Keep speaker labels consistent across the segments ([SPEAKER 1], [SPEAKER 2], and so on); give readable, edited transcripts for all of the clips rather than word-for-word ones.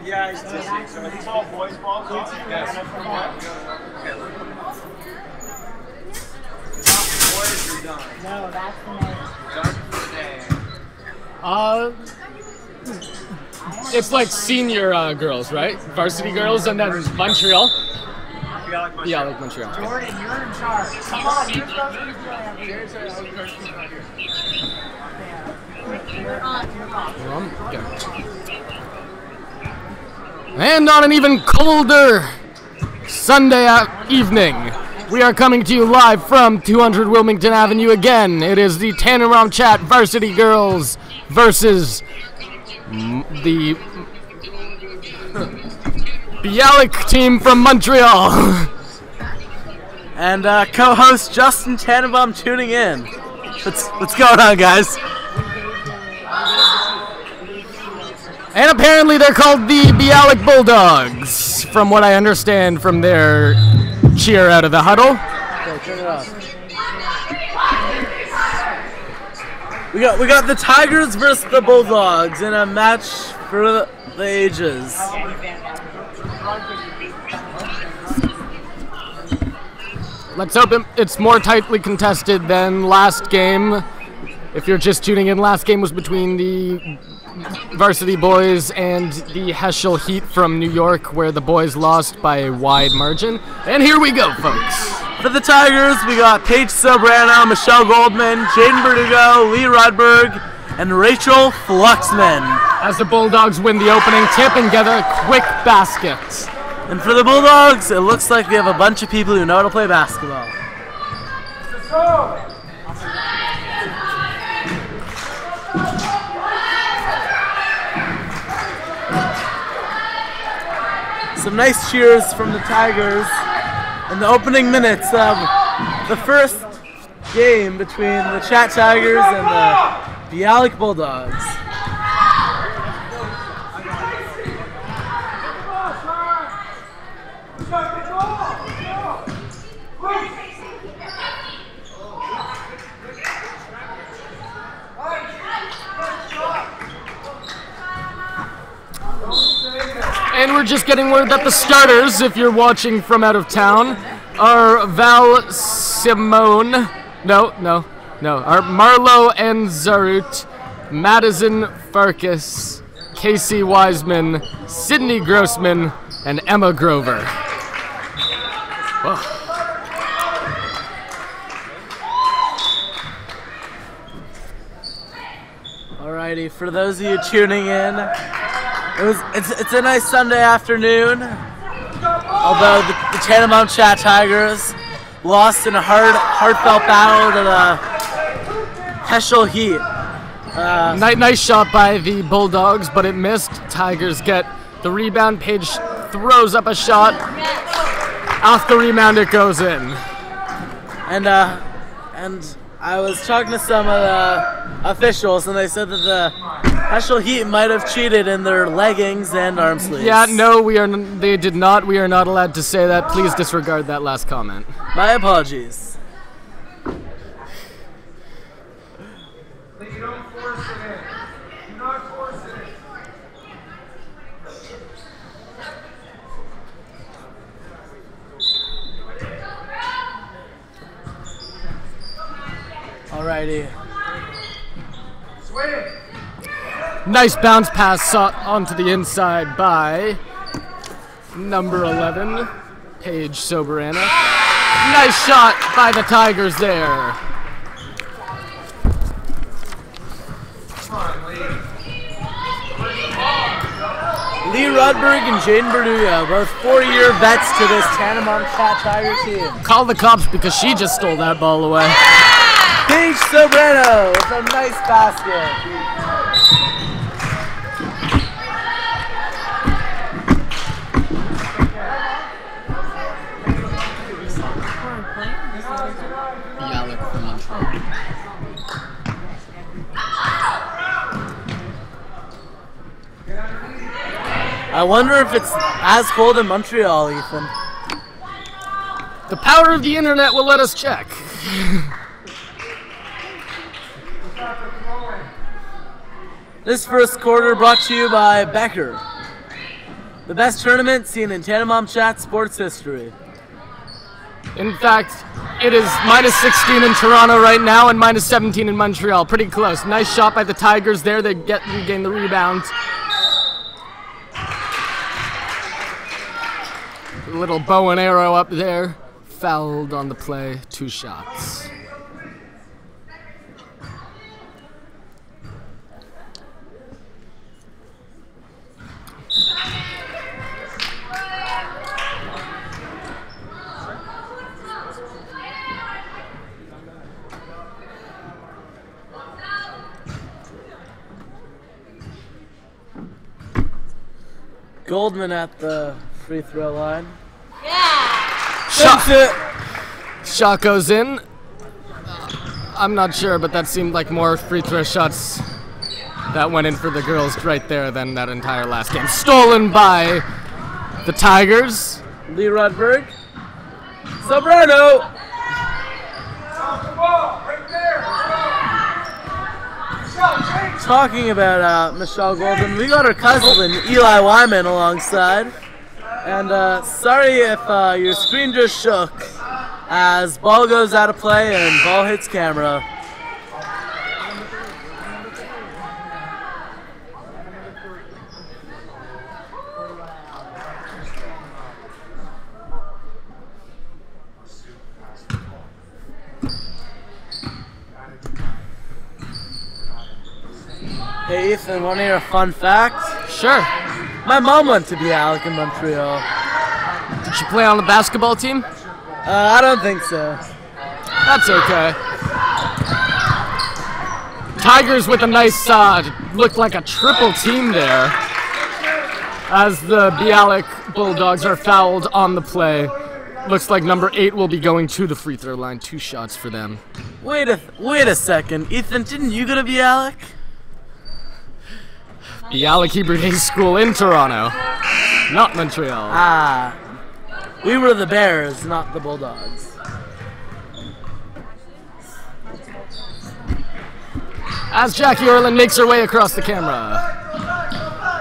[SPEAKER 1] Yeah, he's teaching. So are these all boys' balls? Yes. Boys are done.
[SPEAKER 2] No, that's the name.
[SPEAKER 1] Done for the day.
[SPEAKER 3] It's like senior girls, right? Varsity girls, and then Montreal. Bialik, Montreal.
[SPEAKER 2] Jordan, you're in charge. Come on, you're supposed to be
[SPEAKER 3] And on an even colder Sunday evening, we are coming to you live from 200 Wilmington Avenue again. It is the TanenbaumCHAT Varsity Girls versus the Bialik team from Montreal.
[SPEAKER 4] And co-host Justin Tanenbaum tuning in. What's going on, guys?
[SPEAKER 3] And apparently they're called the Bialik Bulldogs, from what I understand from their cheer out of the huddle.
[SPEAKER 4] Okay, turn it off. We got the Tigers versus the Bulldogs in a match for the ages.
[SPEAKER 3] Let's hope it's more tightly contested than last game. If you're just tuning in, last game was between the Varsity Boys and the Heschel Heat from New York, where the boys lost by a wide margin. And here we go, folks.
[SPEAKER 4] For the Tigers, we got Paige Sobrano, Michelle Goldman, Jaden Berdugo, Lee Rudberg, and Rachel Fluxman.
[SPEAKER 3] As the Bulldogs win the opening tip and get a quick basket.
[SPEAKER 4] And for the Bulldogs, it looks like we have a bunch of people who know how to play basketball. Some nice cheers from the Tigers in the opening minutes of the first game between the Chat Tigers and the Bialik Bulldogs.
[SPEAKER 3] And we're just getting word that the starters, if you're watching from out of town, are Val Simone, are Marlo and Zarut, Madison Farkas, Casey Wiseman, Sydney Grossman, and Emma Grover. Whoa.
[SPEAKER 4] Alrighty, for those of you tuning in, it's a nice Sunday afternoon. Although the TanenbaumCHAT Tigers lost in a heartfelt battle to the Heschel Heat.
[SPEAKER 3] Nice shot by the Bulldogs, but it missed. Tigers get the rebound. Paige throws up a shot. Off the rebound, it goes in.
[SPEAKER 4] And I was talking to some of the officials, and they said that the Heschel Heat might have cheated in their leggings and arm sleeves.
[SPEAKER 3] Yeah, no, they did not. We are not allowed to say that. Please disregard that last comment.
[SPEAKER 4] My apologies.
[SPEAKER 1] You don't force it in. Do not force it in.
[SPEAKER 4] Alrighty.
[SPEAKER 1] Swing.
[SPEAKER 3] Nice bounce pass onto the inside by number 11, Paige Sobrano. Nice shot by the Tigers there.
[SPEAKER 4] Lee Rudberg and Jaden Berdugo, both 4-year vets to this TanenbaumCHAT Tiger team.
[SPEAKER 3] Call the cops because she just stole that ball away.
[SPEAKER 4] Paige Sobrano with a nice basket.
[SPEAKER 3] Bialik from Montreal.
[SPEAKER 4] I wonder if it's as cold in Montreal, Ethan.
[SPEAKER 3] The power of the internet will let us check.
[SPEAKER 4] This first quarter brought to you by Becker, the best tournament seen in TanenbaumCHAT sports history.
[SPEAKER 3] In fact, it is -16 in Toronto right now and -17 in Montreal. Pretty close. Nice shot by the Tigers there. They regain the rebound. A little bow and arrow up there. Fouled on the play. 2 shots.
[SPEAKER 4] Goldman at the free throw line.
[SPEAKER 3] Shot goes in. I'm not sure, but that seemed like more free throw shots that went in for the girls right there than that entire last game. Stolen by the Tigers.
[SPEAKER 4] Lee Rudberg. Sobrano. Talking about Michelle Goldman, we got her cousin Eli Wyman alongside. And sorry if your screen just shook as ball goes out of play and ball hits camera. Hey Ethan, want to hear a fun fact?
[SPEAKER 3] Sure.
[SPEAKER 4] My mom went to Bialik in Montreal.
[SPEAKER 3] Did she play on the basketball team?
[SPEAKER 4] I don't think so.
[SPEAKER 3] That's okay. Tigers with a nice, looked like a triple team there. As the Bialik Bulldogs are fouled on the play. Looks like number 8 will be going to the free throw line. 2 shots for them.
[SPEAKER 4] Wait a second. Ethan, didn't you go to Bialik?
[SPEAKER 3] Bialik Hebrew Day School in Toronto, not Montreal.
[SPEAKER 4] Ah, we were the Bears, not the Bulldogs.
[SPEAKER 3] As Jackie Orland makes her way across the camera.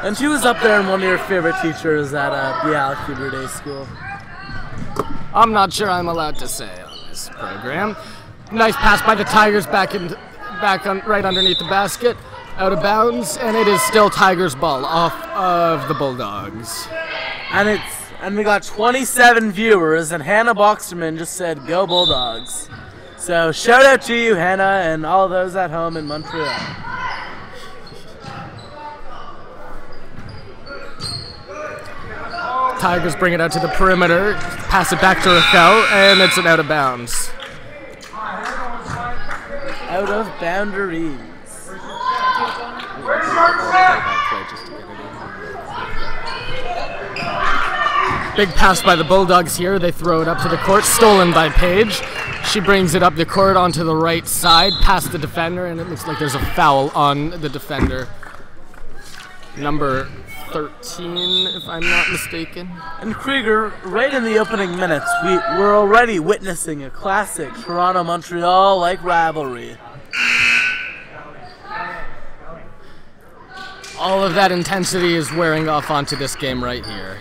[SPEAKER 4] And she was up there and one of your favorite teachers at Bialik Hebrew Day School.
[SPEAKER 3] I'm not sure I'm allowed to say on this program. Nice pass by the Tigers right underneath the basket. Out of bounds, and it is still Tigers ball off of the Bulldogs.
[SPEAKER 4] And we got 27 viewers, and Hannah Boxerman just said, "Go Bulldogs." So shout out to you, Hannah, and all those at home in Montreal.
[SPEAKER 3] Tigers bring it out to the perimeter, pass it back to Raquel, and it's an out of bounds.
[SPEAKER 4] Out of boundaries.
[SPEAKER 3] Big pass by the Bulldogs here. They throw it up to the court. Stolen by Paige. She brings it up the court onto the right side, past the defender, and it looks like there's a foul on the defender. Number 13, if I'm not mistaken.
[SPEAKER 4] And Krieger, right in the opening minutes, we're already witnessing a classic Toronto-Montreal-like rivalry.
[SPEAKER 3] All of that intensity is wearing off onto this game right here.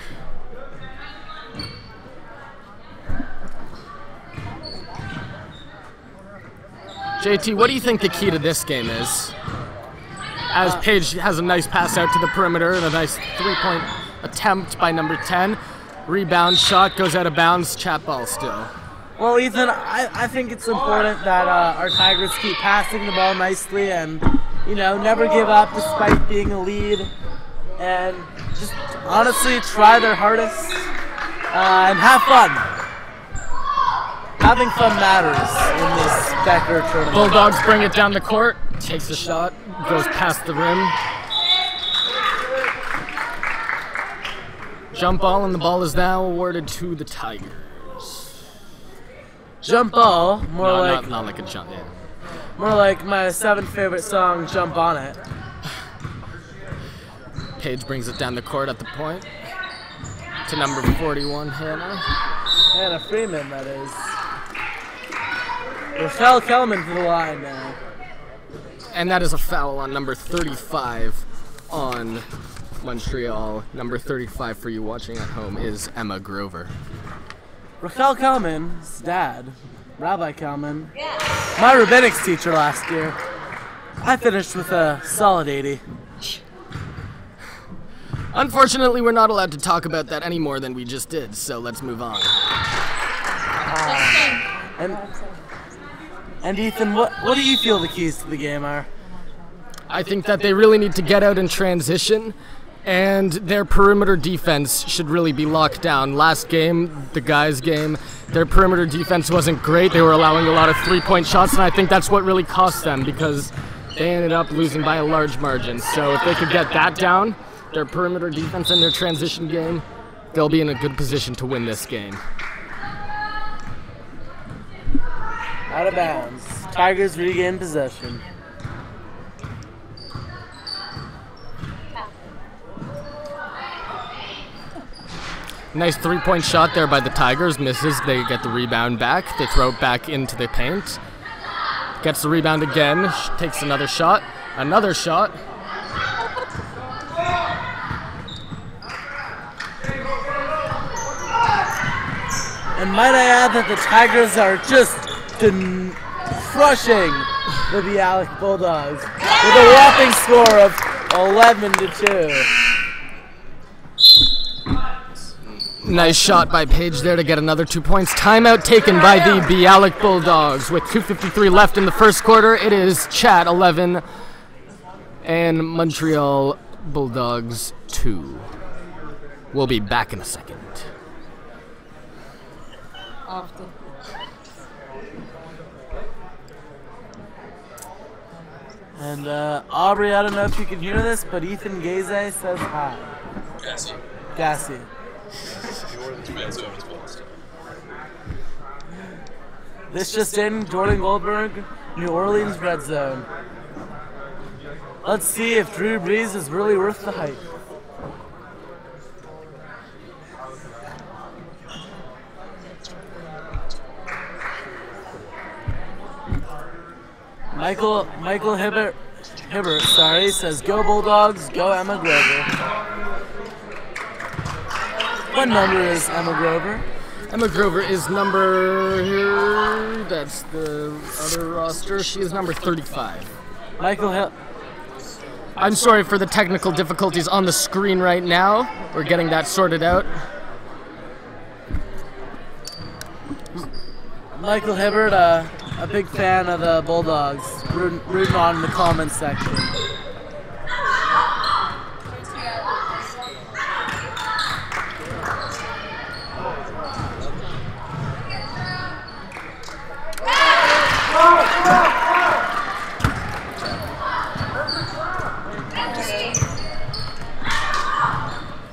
[SPEAKER 3] JT, what do you think the key to this game is? As Paige has a nice pass out to the perimeter and a nice 3-point attempt by number 10. Rebound shot goes out of bounds, chat ball still.
[SPEAKER 4] Well, Ethan, I think it's important that our Tigers keep passing the ball nicely and, you know, never give up despite being a lead. And just honestly try their hardest and have fun. Having fun matters in this Becker tournament.
[SPEAKER 3] Bulldogs bring it down the court, takes the shot, goes past the rim. Jump ball, and the ball is now awarded to the Tigers.
[SPEAKER 4] Jump ball,
[SPEAKER 3] not like a jump, yeah.
[SPEAKER 4] More like my 7th favorite song, Jump On It.
[SPEAKER 3] Paige brings it down the court at the point to number 41, Hannah.
[SPEAKER 4] Hannah Freeman, that is. Rochelle Kelman to the line now.
[SPEAKER 3] And that is a foul on number 35 on Montreal. Number 35 for you watching at home is Emma Grover.
[SPEAKER 4] Rochelle Kelman's dad, Rabbi Kelman, my rabbinics teacher last year. I finished with a solid 80.
[SPEAKER 3] Unfortunately, we're not allowed to talk about that any more than we just did, so let's move on.
[SPEAKER 4] And Ethan, what do you feel the keys to the game are?
[SPEAKER 3] I think that they really need to get out in transition, and their perimeter defense should really be locked down. Last game, the guys' game, their perimeter defense wasn't great. They were allowing a lot of three-point shots, and I think that's what really cost them because they ended up losing by a large margin. So if they could get that down, their perimeter defense and their transition game, they'll be in a good position to win this game.
[SPEAKER 4] Out of bounds. Tigers regain possession.
[SPEAKER 3] Nice three-point shot there by the Tigers. Misses. They get the rebound back. They throw it back into the paint. Gets the rebound again. Takes another shot. Another shot.
[SPEAKER 4] And might I add that the Tigers are just crushing the Bialik Bulldogs with a whopping score of 11-2.
[SPEAKER 3] Nice shot by Paige there to get another 2 points. Timeout taken by the Bialik Bulldogs with 2:53 left in the first quarter. It is Chat 11 and Montreal Bulldogs 2. We'll be back in a second.
[SPEAKER 4] And Aubrey, I don't know if you can hear this, but Ethan Gaze says hi. Gassy. This just in, Jordan Goldberg, New Orleans Red Zone. Let's see if Drew Brees is really worth the hype. Michael Hibbert, says go Bulldogs, go Emma Grover. What number is Emma Grover?
[SPEAKER 3] Emma Grover is number, that's the other roster, she is number 35. I'm sorry for the technical difficulties on the screen right now. We're getting that sorted out.
[SPEAKER 4] Michael Hibbert, a big fan of the Bulldogs, rooting on in the comments section.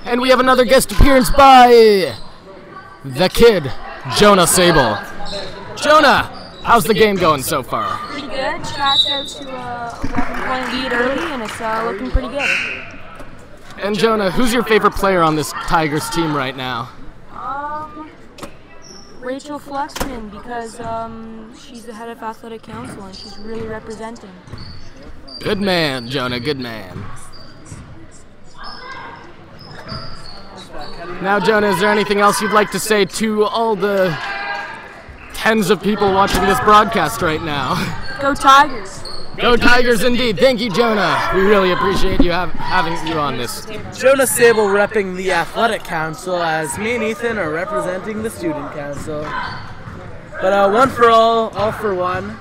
[SPEAKER 3] And we have another guest appearance by the kid, Jonah Sable. Jonah, how's the game going so far?
[SPEAKER 5] Pretty good. Chat's out to a 11-point lead early, and it's looking pretty good.
[SPEAKER 3] And Jonah, who's your favorite player on this Tigers team right now?
[SPEAKER 5] Rachel Fluxman, because she's the head of athletic council, and she's really representing.
[SPEAKER 3] Good man, Jonah, good man. Now, Jonah, is there anything else you'd like to say to all the tens of people watching this broadcast right now?
[SPEAKER 5] Go Tigers!
[SPEAKER 3] Go Tigers indeed. Thank you, Jonah. We really appreciate you having you on this.
[SPEAKER 4] Jonah Sable repping the athletic council as me and Ethan are representing the student council. But one for all for one.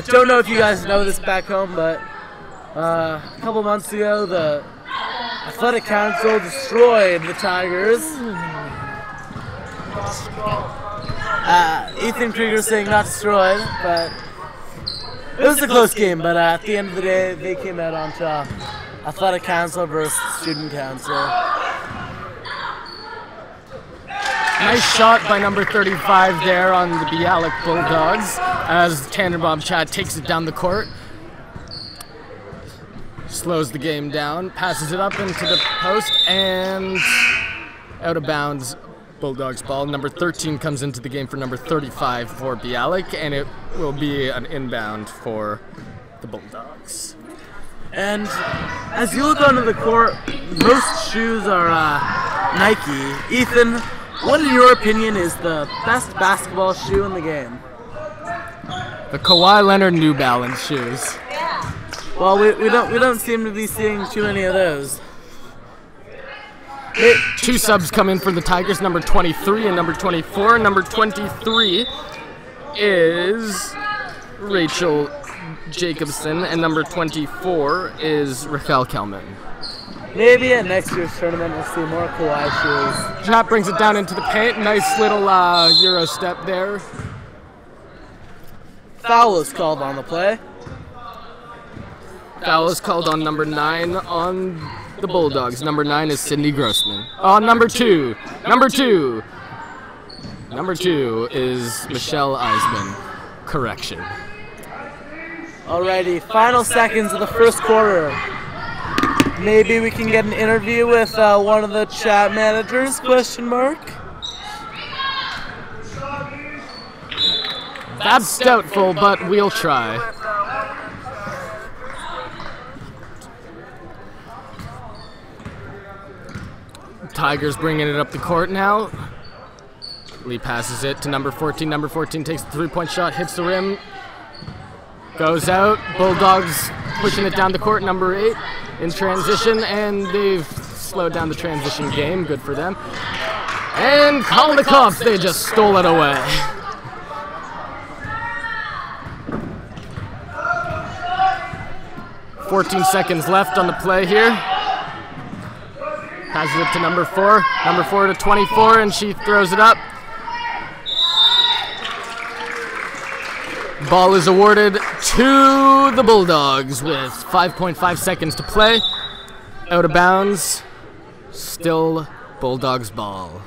[SPEAKER 4] Don't know if you guys know this back home, but a couple months ago the athletic council destroyed the Tigers. Ethan Krieger saying not destroyed, but it was a close game. But at the end of the day, they came out on top. Athletic council versus student council.
[SPEAKER 3] Nice shot by number 35 there on the Bialik Bulldogs as TanenbaumCHAT takes it down the court. slows the game down, passes it up into the post, and out of bounds. Bulldogs ball. Number 13 comes into the game for number 35 for Bialik, and it will be an inbound for the Bulldogs.
[SPEAKER 4] And as you look onto the court, most shoes are Nike. Ethan, what in your opinion is the best basketball shoe in the game?
[SPEAKER 3] The Kawhi Leonard New Balance shoes.
[SPEAKER 4] Well, we don't seem to be seeing too many of those.
[SPEAKER 3] Two subs come in for the Tigers, number 23 and number 24. Number 23 is Rachel Jacobson, and number 24 is Raquel Kelman.
[SPEAKER 4] Maybe at next year's tournament we'll see more Kawhi shoes.
[SPEAKER 3] Chat brings it down into the paint. Nice little Euro step there.
[SPEAKER 4] Foul is called on the play.
[SPEAKER 3] Foul is called on number 9 on the Bulldogs. Number 9 is Cindy Grossman. Number 2 is Michelle Eisman. Correction.
[SPEAKER 4] Alrighty, final seconds of the first quarter. Maybe we can get an interview with one of the chat managers, question mark?
[SPEAKER 3] That's doubtful, but we'll try. Tigers bringing it up the court now. Lee passes it to number 14. Number 14 takes the three-point shot, hits the rim, goes out. Bulldogs pushing it down the court. Number 8 in transition, and they've slowed down the transition game. Good for them. And call the cops. They just stole it away. "14 seconds left on the play here. Passes it to number 4. Number 4 to 24, and she throws it up. Ball is awarded to the Bulldogs with 5.5 seconds to play. Out of bounds. Still Bulldogs ball.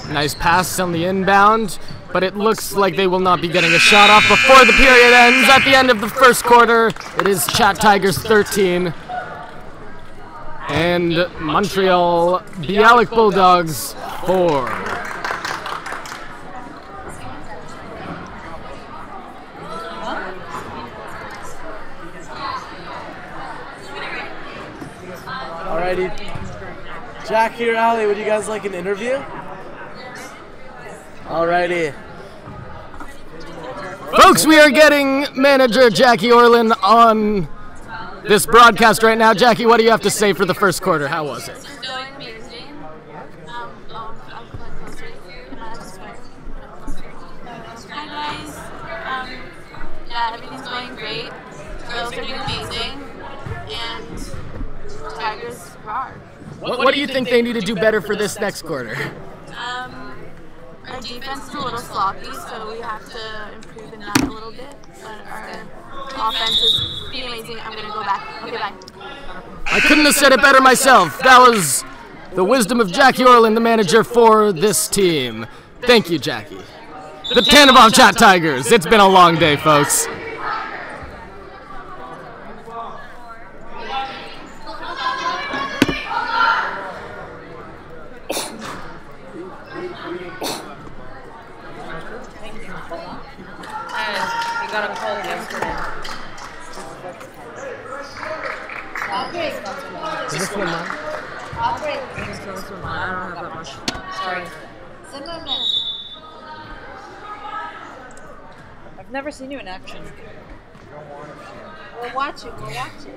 [SPEAKER 3] Nice pass on the inbound, but it looks like they will not be getting a shot off before the period ends. At the end of the first quarter, it is Chat Tigers 13 and Montreal Bialik Bulldogs 4.
[SPEAKER 4] Alrighty, Jackie or Ali, would you guys like an interview? Alrighty.
[SPEAKER 3] Folks, we are getting manager Jackie Orland on this broadcast right now. Jackie, what do you have to say for the first quarter? How was it?
[SPEAKER 5] It's going amazing. I'm quite close to Hi guys. Yeah, everything's going great. Girls are doing amazing. And Tigers roar.
[SPEAKER 3] What do you think they need to do better for this next quarter?
[SPEAKER 5] Our defense is a little sloppy, so we have to improve in that a little bit. But our offense is pretty amazing. I'm gonna go back. Okay, bye.
[SPEAKER 3] I couldn't have said it better myself. That was the wisdom of Jackie Orland, the manager for this team. Thank you, Jackie. The TanenbaumCHAT Tigers. It's been a long day, folks.
[SPEAKER 2] I got a cold yesterday.
[SPEAKER 3] Is this one mine?
[SPEAKER 2] This one, I don't have that much. Sorry. I've never seen you in action. We'll watch it. We'll watch it.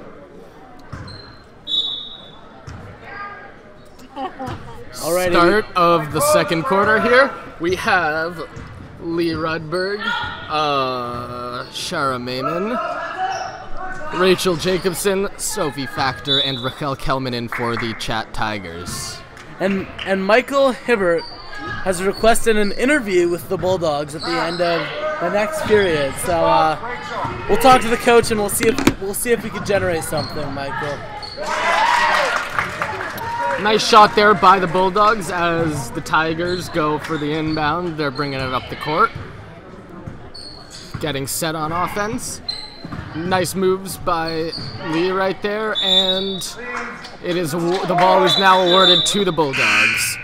[SPEAKER 4] Alrighty.
[SPEAKER 3] Start of the second quarter here. We have Lee Rudberg, Shara Maiman, Rachel Jacobson, Sophie Factor, and Raquel Kelman in for the Chat Tigers.
[SPEAKER 4] And Michael Hibbert has requested an interview with the Bulldogs at the end of the next period. So we'll talk to the coach and we'll see if we can generate something, Michael.
[SPEAKER 3] Nice shot there by the Bulldogs as the Tigers go for the inbound. They're bringing it up the court. Getting set on offense. Nice moves by Lee right there, and it is the ball is now awarded to the Bulldogs.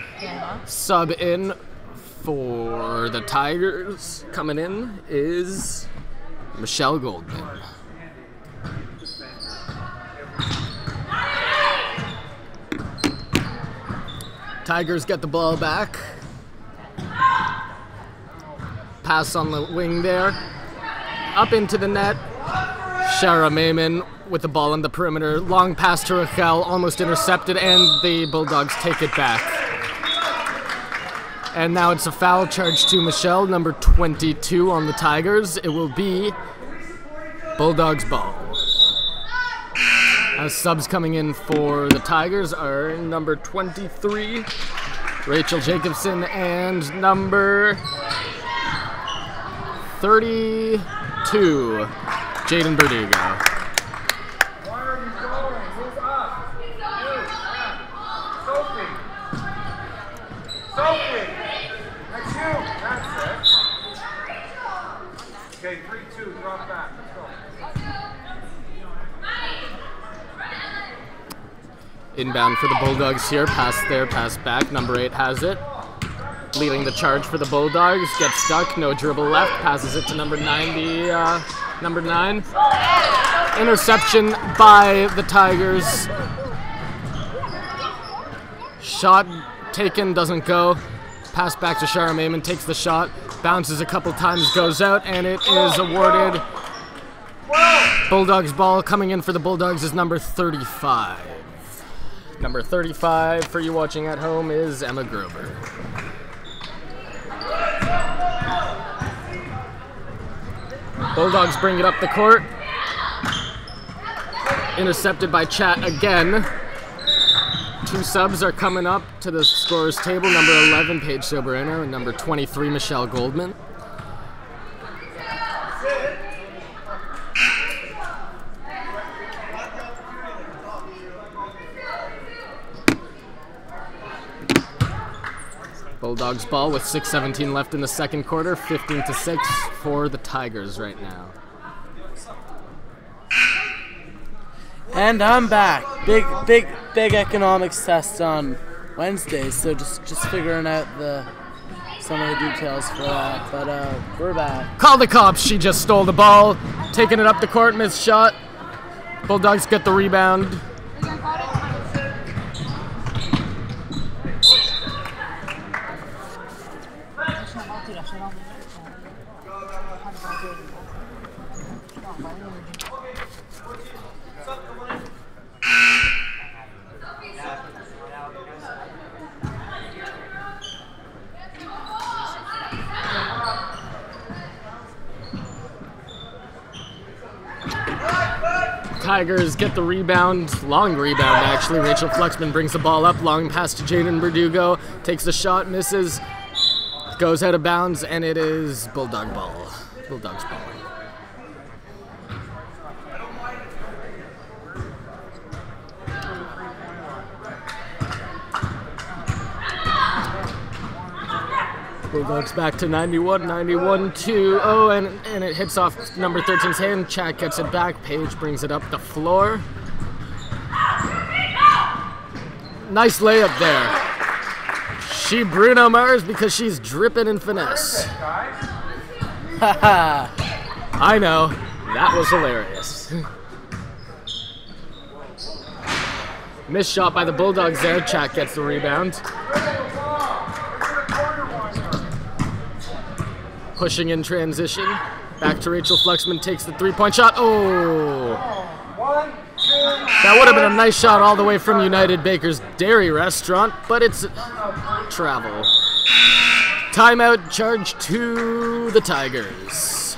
[SPEAKER 3] Sub in for the Tigers coming in is Michelle Goldman. Tigers get the ball back. Pass on the wing there. Up into the net. Shara Mayman with the ball on the perimeter. Long pass to Raquel, almost intercepted, and the Bulldogs take it back. And now it's a foul charge to Michelle, number 22 on the Tigers. It will be Bulldogs ball. As subs coming in for the Tigers are number 23, Rachel Jacobson, and number 32, Jaden Verdugo.
[SPEAKER 1] Why are you going? Move up. Sophie. Sophie. That's you. That's it. Okay, 3-2. Drop back. Let's go.
[SPEAKER 3] Inbound for the Bulldogs here. Pass there, pass back. Number 8 has it. Leading the charge for the Bulldogs. Gets stuck. No dribble left. Passes it to number 9. Number 9. Interception by the Tigers. Shot taken. Doesn't go. Pass back to Shara Mayman. Takes the shot. Bounces a couple times. Goes out. And it is awarded. Bulldogs ball. Coming in for the Bulldogs is number 35. Number 35 for you watching at home is Emma Grover. Bulldogs bring it up the court. Intercepted by Chat again. 2 subs are coming up to the scorer's table. Number 11, Paige Soberano, and number 23, Michelle Goldman. Bulldogs ball with 6:17 left in the second quarter, 15-6 for the Tigers right now.
[SPEAKER 4] And I'm back. Big economics test on Wednesday, so just figuring out some of the details for that. But we're back.
[SPEAKER 3] Call the cops. She just stole the ball, taking it up the court, missed shot. Bulldogs get the rebound. Tigers get the rebound, long rebound actually. Rachel Flexman brings the ball up, long pass to Jaden Verdugo, takes the shot, misses, goes out of bounds, and it is Bulldog ball. Bulldogs ball. Bulldogs back to 91-2-0, and it hits off number 13's hand. Chat gets it back. Paige brings it up the floor. Nice layup there. She Bruno Mars because she's dripping in finesse. Haha. I know. That was hilarious. Missed shot by the Bulldogs there. Chat gets the rebound. Pushing in transition. Back to Rachel Flexman, takes the 3-point shot. Oh! That would have been a nice shot all the way from United Baker's Dairy Restaurant, but it's travel. Timeout charge to the Tigers.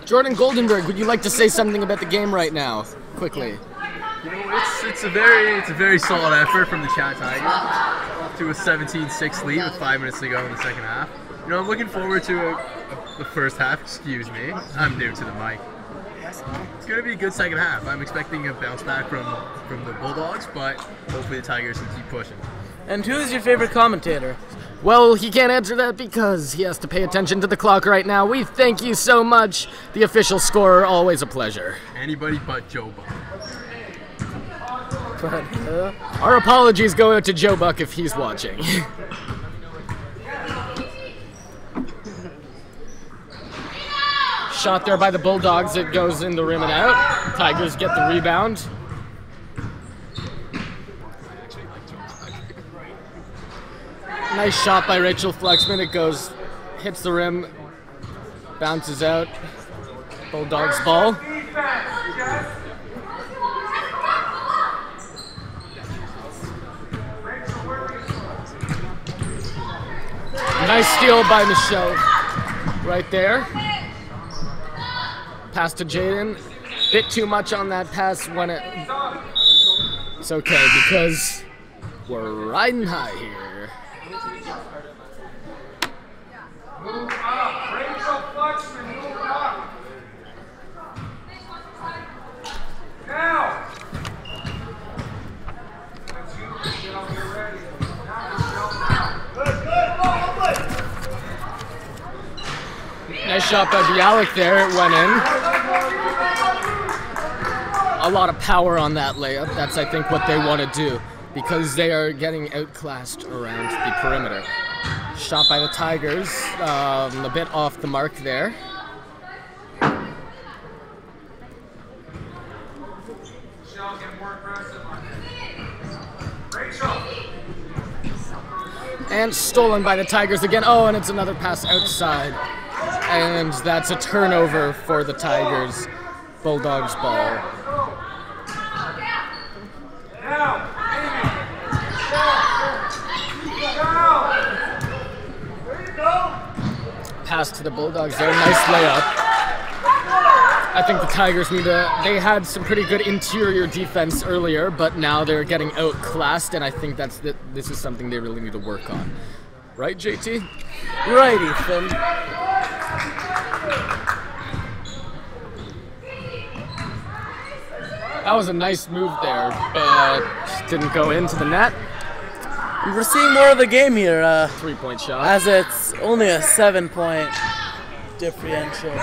[SPEAKER 3] Jordan Goldenberg, would you like to say something about the game right now, quickly?
[SPEAKER 6] You know, it's a very solid effort from the Chat Tigers. Up to a 17-6 lead with 5 minutes to go in the second half. You know, I'm looking forward to the first half. Excuse me, I'm new to the mic. It's going to be a good second half. I'm expecting a bounce back from the Bulldogs, but hopefully the Tigers can keep pushing.
[SPEAKER 4] And who is your favorite commentator?
[SPEAKER 3] Well, he can't answer that because he has to pay attention to the clock right now. We thank you so much. The official scorer, always a pleasure.
[SPEAKER 6] Anybody but Joe Buck.
[SPEAKER 3] Our apologies go out to Joe Buck if he's watching. Shot there by the Bulldogs. It goes in the rim and out. Tigers get the rebound. Nice shot by Rachel Flexman. It goes, hits the rim, bounces out. Bulldogs ball. Nice steal by Michelle right there. Pass to Jaden. Bit too much on that pass when it's okay because we're riding high here.
[SPEAKER 1] Move up. Rachel Fluxman, move up. Now.
[SPEAKER 3] Nice shot by Bialik there. It went in. A lot of power on that layup. That's, I think, what they want to do because they are getting outclassed around the perimeter. Shot by the Tigers. A bit off the mark there. And stolen by the Tigers again. Oh, and it's another pass outside. And that's a turnover for the Tigers. Bulldogs ball. Pass to the Bulldogs there. Nice layup. I think the Tigers need to... They had some pretty good interior defense earlier, but now they're getting outclassed, and I think this is something they really need to work on. Right, JT?
[SPEAKER 4] Right, Ethan.
[SPEAKER 3] That was a nice move there, but didn't go into the net.
[SPEAKER 4] We're seeing more of the game here.
[SPEAKER 3] 3-point shot.
[SPEAKER 4] As it's only a 7-point differential.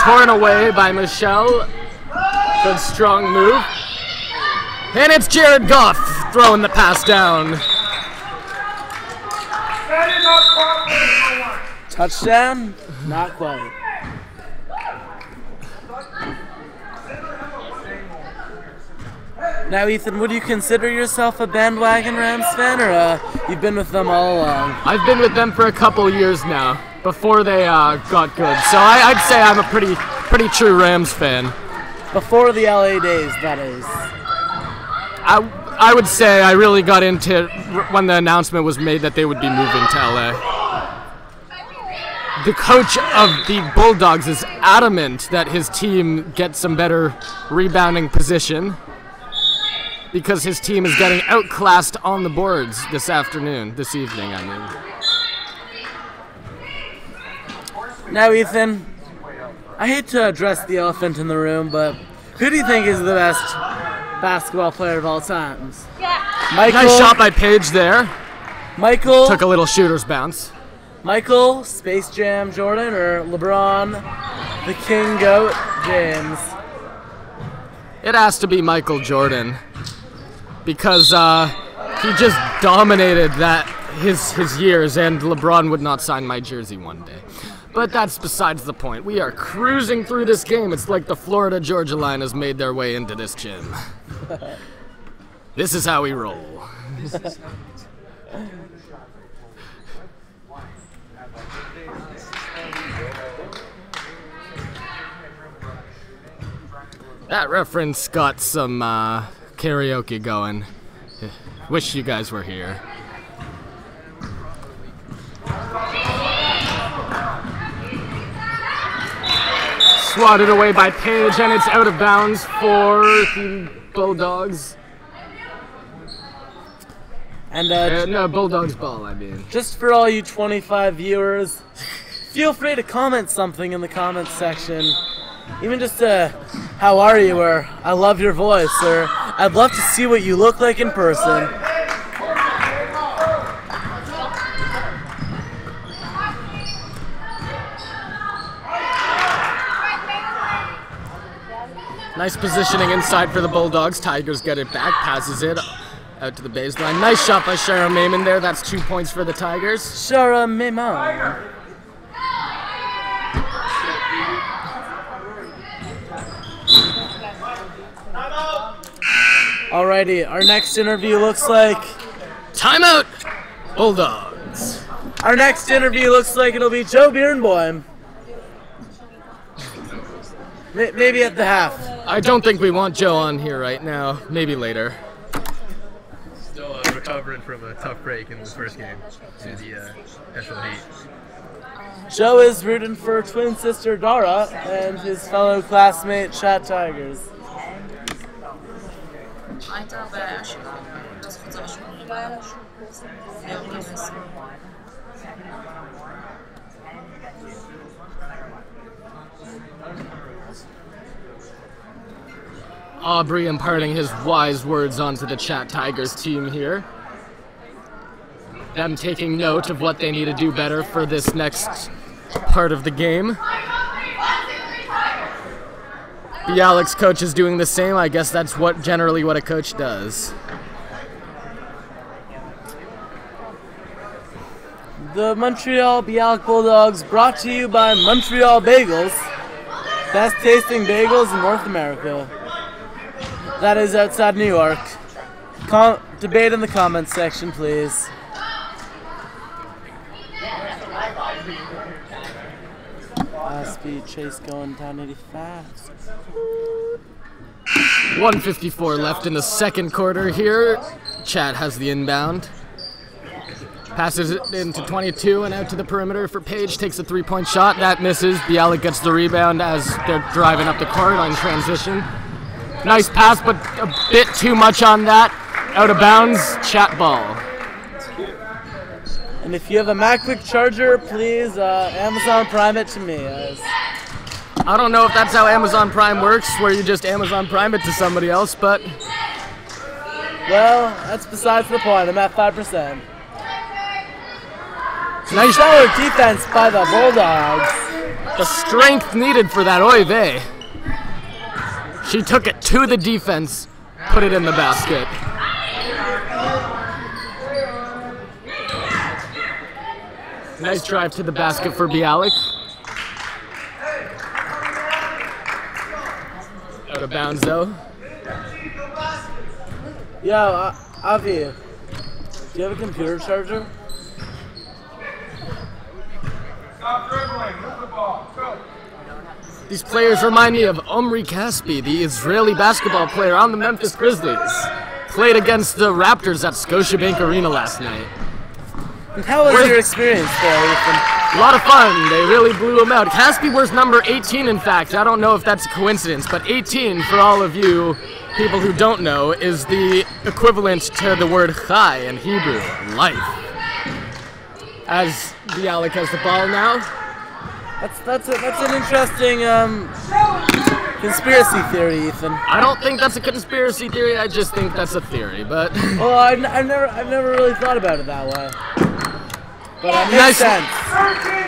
[SPEAKER 3] Torn away by Michelle. Good strong move. And it's Jared Goff throwing the pass down.
[SPEAKER 4] Touchdown? Not quite. Now, Ethan, would you consider yourself a bandwagon Rams fan, or you've been with them all along?
[SPEAKER 3] I've been with them for a couple years now, before they got good. So I'd say I'm a pretty true Rams fan.
[SPEAKER 4] Before the LA days, that is.
[SPEAKER 3] I would say I really got into it when the announcement was made that they would be moving to LA. The coach of the Bulldogs is adamant that his team get some better rebounding position because his team is getting outclassed on the boards this evening, I mean.
[SPEAKER 4] Now, Ethan, I hate to address the elephant in the room, but who do you think is the best basketball player of all times? Michael,
[SPEAKER 3] nice shot by Paige there.
[SPEAKER 4] Michael
[SPEAKER 3] took a little shooter's bounce.
[SPEAKER 4] Michael, Space Jam Jordan, or LeBron, the King Goat, James?
[SPEAKER 3] It has to be Michael Jordan because he just dominated his years, and LeBron would not sign my jersey one day. But that's besides the point. We are cruising through this game. It's like the Florida-Georgia line has made their way into this gym. This is how we roll. That reference got some karaoke going. Wish you guys were here. swatted away by Page, and it's out of bounds for the Bulldogs.
[SPEAKER 4] And
[SPEAKER 3] no, Bulldogs ball, I mean.
[SPEAKER 4] just for all you 25 viewers, feel free to comment something in the comments section. Even just how are you, or I love your voice, or I'd love to see what you look like in person.
[SPEAKER 3] Nice positioning inside for the Bulldogs. Tigers get it back, passes it out to the baseline. Nice shot by Shara Maiman there. That's 2 points for the Tigers.
[SPEAKER 4] Shara Maiman. Alrighty, our next interview looks like...
[SPEAKER 3] Timeout! Bulldogs.
[SPEAKER 4] Our next interview looks like it'll be Joe Birnbaum. Maybe at the half.
[SPEAKER 3] I don't think we want Joe on here right now. Maybe later.
[SPEAKER 6] Still recovering from a tough break in the first game to the national heat.
[SPEAKER 4] Joe is rooting for twin sister Dara and his fellow classmate Chat Tigers.
[SPEAKER 3] Aubrey imparting his wise words onto the Chat Tigers team here. Them taking note of what they need to do better for this next part of the game. Bialik's coach is doing the same. I guess that's generally what a coach does.
[SPEAKER 4] The Montreal Bialik Bulldogs brought to you by Montreal Bagels. Best tasting bagels in North America. That is outside New York. Debate in the comments section, please. Speed chase going down 85.
[SPEAKER 3] 1:54 left in the second quarter here. Chat has the inbound. Passes it into 22 and out to the perimeter for Page. Takes a three-point shot. That misses. Bialik gets the rebound as they're driving up the court on transition. Nice pass, but a bit too much on that. Out of bounds. Chat ball.
[SPEAKER 4] And if you have a MacBook charger, please Amazon Prime it to me.
[SPEAKER 3] I don't know if that's how Amazon Prime works, where you just Amazon Prime it to somebody else, but...
[SPEAKER 4] Well, that's besides the point. I'm at 5%.
[SPEAKER 3] Nice
[SPEAKER 4] stellar defense by the Bulldogs.
[SPEAKER 3] The strength needed for that, oy vey. She took it to the defense, put it in the basket. Nice drive to the basket for Bialik. Out of bounds though.
[SPEAKER 4] Yo, Avi, do you have a computer charger?
[SPEAKER 1] Stop dribbling. Move the ball. Go.
[SPEAKER 3] These players remind me of Omri Caspi, the Israeli basketball player on the Memphis Grizzlies. Played against the Raptors at Scotiabank Arena last night.
[SPEAKER 4] And how was your experience there, Ethan?
[SPEAKER 3] A lot of fun. They really blew him out. Caspi wears number 18, in fact. I don't know if that's a coincidence, but 18, for all of you people who don't know, is the equivalent to the word chai in Hebrew, life. As Bialik has the ball now.
[SPEAKER 4] That's an interesting conspiracy theory, Ethan.
[SPEAKER 3] I don't think that's a conspiracy theory. I just think that's a theory. But
[SPEAKER 4] well, I've never really thought about it that way. But it makes sense.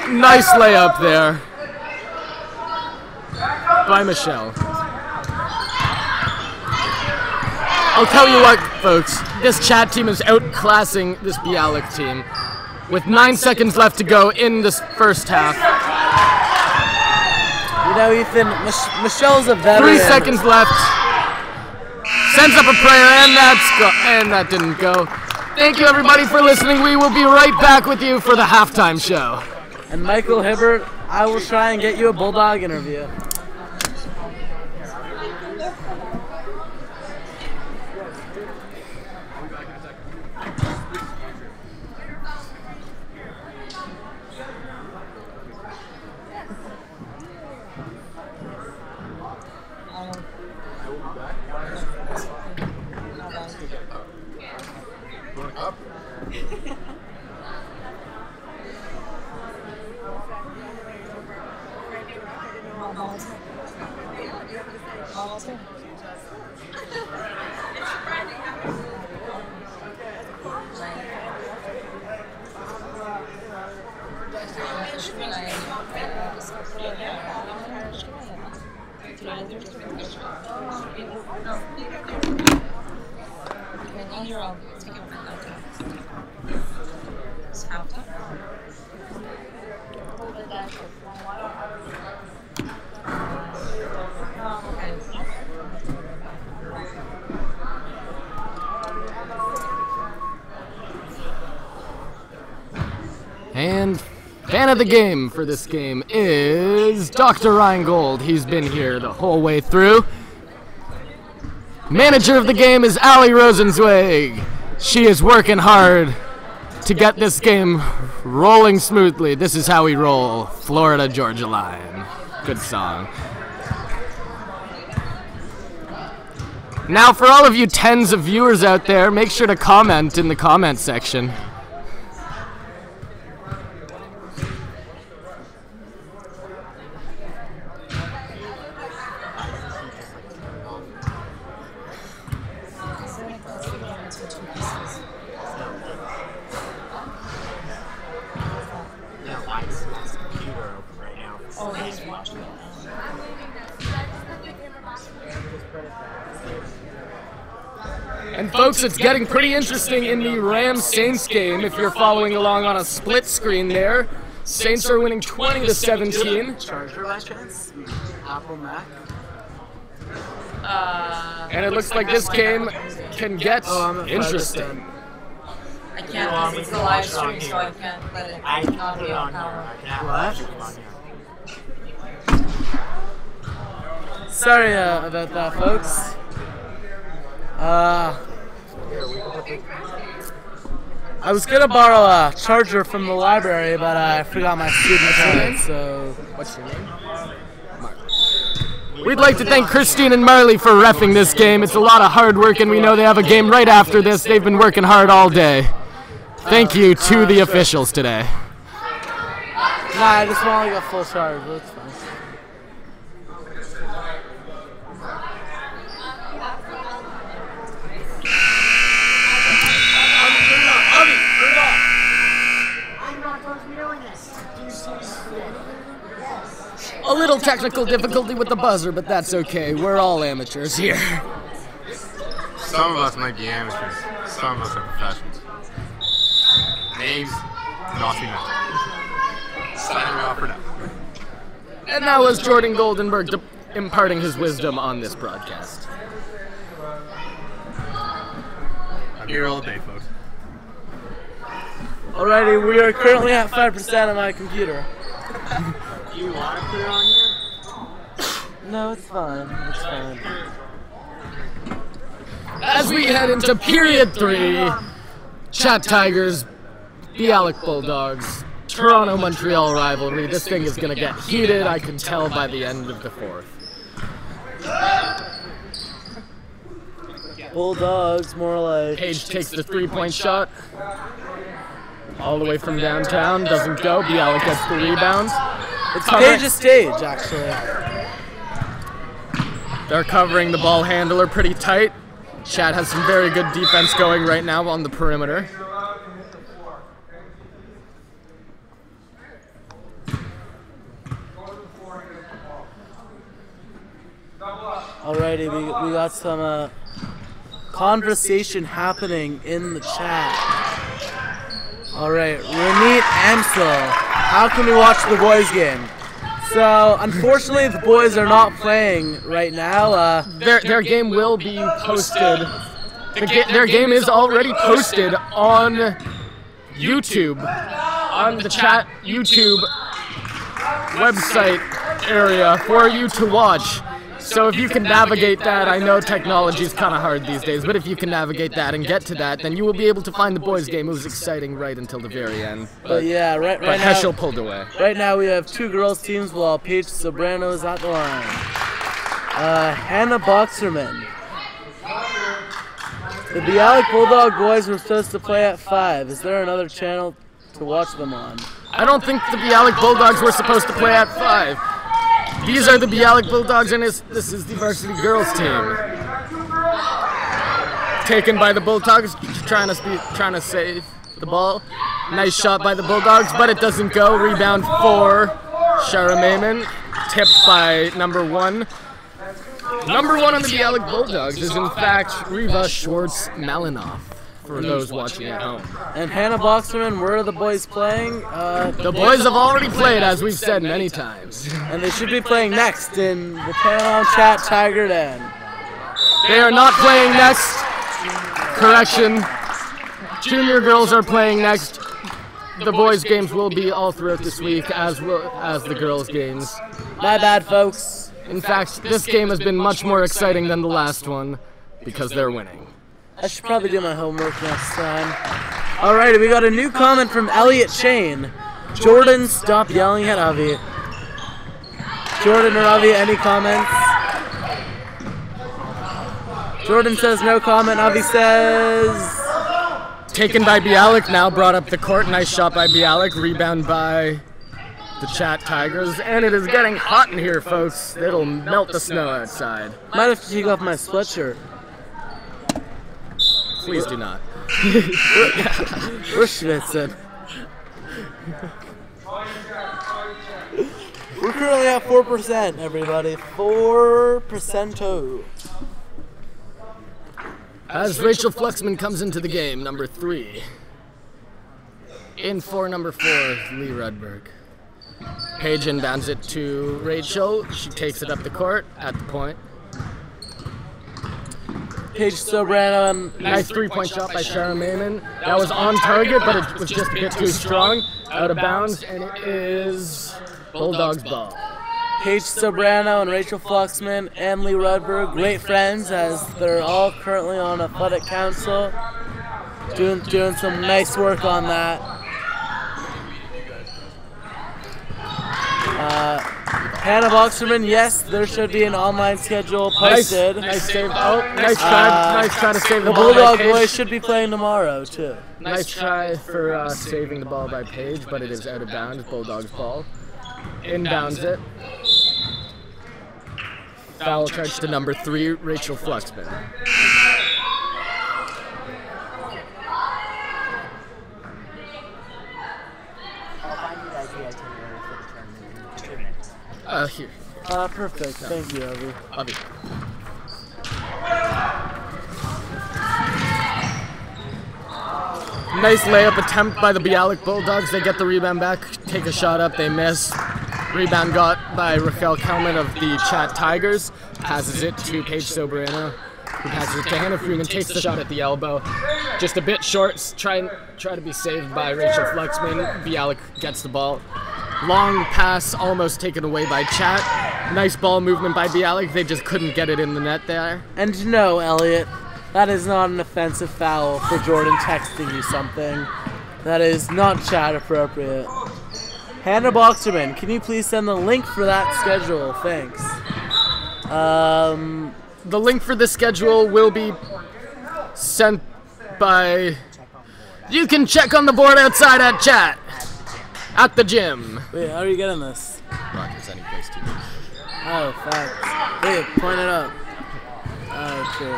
[SPEAKER 3] Nice layup there by Michelle. I'll tell you what, folks. This Chat team is outclassing this Bialik team. With 9 seconds left to go in this first half.
[SPEAKER 4] You know, Ethan, Michelle's a veteran.
[SPEAKER 3] 3 seconds left. Sends up a prayer, and that didn't go. Thank you, everybody, for listening. We will be right back with you for the halftime show.
[SPEAKER 4] And Michael Hibbert, I will try and get you a Bulldog interview.
[SPEAKER 3] And fan of the game for this game is Dr. Reingold. He's been here the whole way through. Manager of the game is Allie Rosenzweig. She is working hard to get this game rolling smoothly. This is how we roll. Florida Georgia Line. Good song. Now for all of you tens of viewers out there, make sure to comment in the comment section. And folks, it's getting pretty interesting in the Rams-Saints game. If you're following along on a split screen there, Saints are winning 20-17.
[SPEAKER 4] Charger by chance? Apple Mac?
[SPEAKER 3] And it looks like this game can get interesting.
[SPEAKER 2] I can't, it's a live stream, so I can't let it not be on camera.
[SPEAKER 4] What? Sorry about that, folks. I was gonna borrow a charger from the library, but I forgot my student card, so...
[SPEAKER 3] What's your name? Mark. We'd like to thank Christine and Marley for reffing this game. It's a lot of hard work, and we know they have a game right after this. They've been working hard all day. Thank you to the officials today.
[SPEAKER 4] Nah, I just want like a full charge, but it's fine.
[SPEAKER 3] A little technical difficulty with the buzzer, but that's okay. We're all amateurs here.
[SPEAKER 7] Some of us might be amateurs. Some of us are professionals. Names, not be mentioned. Signing me off for now.
[SPEAKER 3] And that was Jordan Goldenberg imparting his wisdom on this broadcast.
[SPEAKER 6] I'm here all day, folks.
[SPEAKER 4] Alrighty, we are currently at 5% on my computer.
[SPEAKER 1] Do you want to put it on here?
[SPEAKER 4] No, it's fine. It's fine.
[SPEAKER 3] As we head into period 3, Chat Tigers, Bialik Bulldogs, Toronto-Montreal rivalry. This thing is going to get heated, I can tell by the end of the 4th.
[SPEAKER 4] Bulldogs, more like...
[SPEAKER 3] Page takes the 3-point shot. All the way from downtown, doesn't go. Bialik gets the rebound.
[SPEAKER 4] It's Page's stage, actually.
[SPEAKER 3] They're covering the ball handler pretty tight. Chat has some very good defense going right now on the perimeter.
[SPEAKER 4] Alrighty, we got some conversation happening in the chat. Alright, Ramit Amsel, how can we watch the boys game? So, unfortunately, the boys are not playing right now.
[SPEAKER 3] Their game will be posted. Their game is already posted on YouTube, on the chat YouTube website area for you to watch. So if you can navigate that, I know technology is kind of hard these days, but if you can navigate that and get to that, then you will be able to find the boys' game. It was exciting right until the very end.
[SPEAKER 4] But yeah, right
[SPEAKER 3] but
[SPEAKER 4] now,
[SPEAKER 3] Heschel pulled away.
[SPEAKER 4] Right now we have 2 girls teams while Paige Sobrano is at the line. Hannah Boxerman. The Bialik Bulldog boys were supposed to play at 5. Is there another channel to watch them on?
[SPEAKER 3] I don't think the Bialik Bulldogs were supposed to play at 5. These are the Bialik Bulldogs, and this is the varsity girls team. Taken by the Bulldogs, trying to save the ball. Nice shot by the Bulldogs, but it doesn't go. Rebound for Shara Mayman, tipped by number 1. Number 1 on the Bialik Bulldogs is in fact Riva Schwartz-Malinoff, for those watching at home.
[SPEAKER 4] And Hannah Boxerman, where are the boys playing?
[SPEAKER 3] The boys have already played, as we've said many times.
[SPEAKER 4] And they should be playing next in the TanenbaumCHAT Tiger Den.
[SPEAKER 3] They are not playing next. Correction. Junior girls are playing next. The boys' games will be all throughout this week, as the girls' games.
[SPEAKER 4] My bad, folks.
[SPEAKER 3] In fact, this game has been much more exciting than the last one, because they're winning.
[SPEAKER 4] I should probably do my homework next time. Alrighty, we got a new comment from Elliot Shane. Jordan, stop yelling at Avi. Jordan or Avi, any comments? Jordan says no comment. Avi says...
[SPEAKER 3] Taken by Bialik, now brought up the court. Nice shot by Bialik. Rebound by the Chat Tigers. And it is getting hot in here, folks. It'll melt the snow outside.
[SPEAKER 4] Might have to take off my sweatshirt.
[SPEAKER 3] Please do not.
[SPEAKER 4] We're schwitzing. We're currently at 4%, everybody. 4%.
[SPEAKER 3] As Rachel Fluxman comes into the game, number 3. In for number 4, Lee Rudberg. Paige inbounds it to Rachel. She takes it up the court at the point.
[SPEAKER 4] Paige Sobrano.
[SPEAKER 3] Nice three-point shot by Shara Mayman. That was on target, but it was just a bit too strong. Out of bounds, and it is Bulldogs ball.
[SPEAKER 4] Paige Sobrano and Rachel Fluxman and Lee Rudberg, great friends, as they're all currently on athletic council, doing some nice work on that. Hannah Boxerman, yes, there should be an online schedule posted.
[SPEAKER 3] Nice save. Oh, nice try to save the ball.
[SPEAKER 4] The Bulldog boys should be playing tomorrow too.
[SPEAKER 3] Nice try for saving the ball by Paige, but it is out of bounds. Bulldogs ball. Inbounds it. Foul charge to number 3, Rachel Fluxman. Here.
[SPEAKER 4] Perfect. Thank you, Avi.
[SPEAKER 3] Nice layup attempt by the Bialik Bulldogs. They get the rebound back, take a shot up, they miss. Rebound got by Raquel Kelman of the Chat Tigers. Passes it to Paige Sobrano, who passes it to Hannah Freeman, takes the shot at the elbow. Just a bit short, try to be saved by Rachel Fluxman. Bialik gets the ball. Long pass, almost taken away by Chat. Nice ball movement by Bialik. They just couldn't get it in the net there.
[SPEAKER 4] And no, Elliot, that is not an offensive foul for Jordan texting you something. That is not Chat appropriate. Hannah Boxerman, can you please send the link for that schedule? Thanks.
[SPEAKER 3] The link for the schedule will be sent by... You can check on the board outside at Chat. At the gym.
[SPEAKER 4] Wait, how are you getting this?
[SPEAKER 3] Rogers, any place to.
[SPEAKER 4] Oh, thanks. Hey, point it up. Oh, true.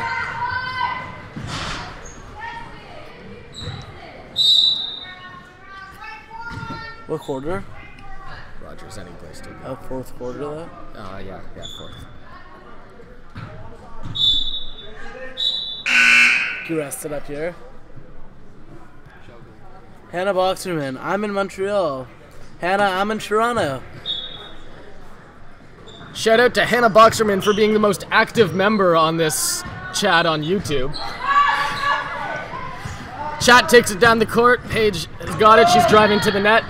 [SPEAKER 4] What quarter?
[SPEAKER 3] Rogers, any place to.
[SPEAKER 4] Oh, fourth quarter though?
[SPEAKER 3] Yeah, fourth.
[SPEAKER 4] You rested up here. Hannah Boxerman, I'm in Montreal. Hannah, I'm in Toronto.
[SPEAKER 3] Shout out to Hannah Boxerman for being the most active member on this chat on YouTube. Chat takes it down the court. Paige has got it. She's driving to the net.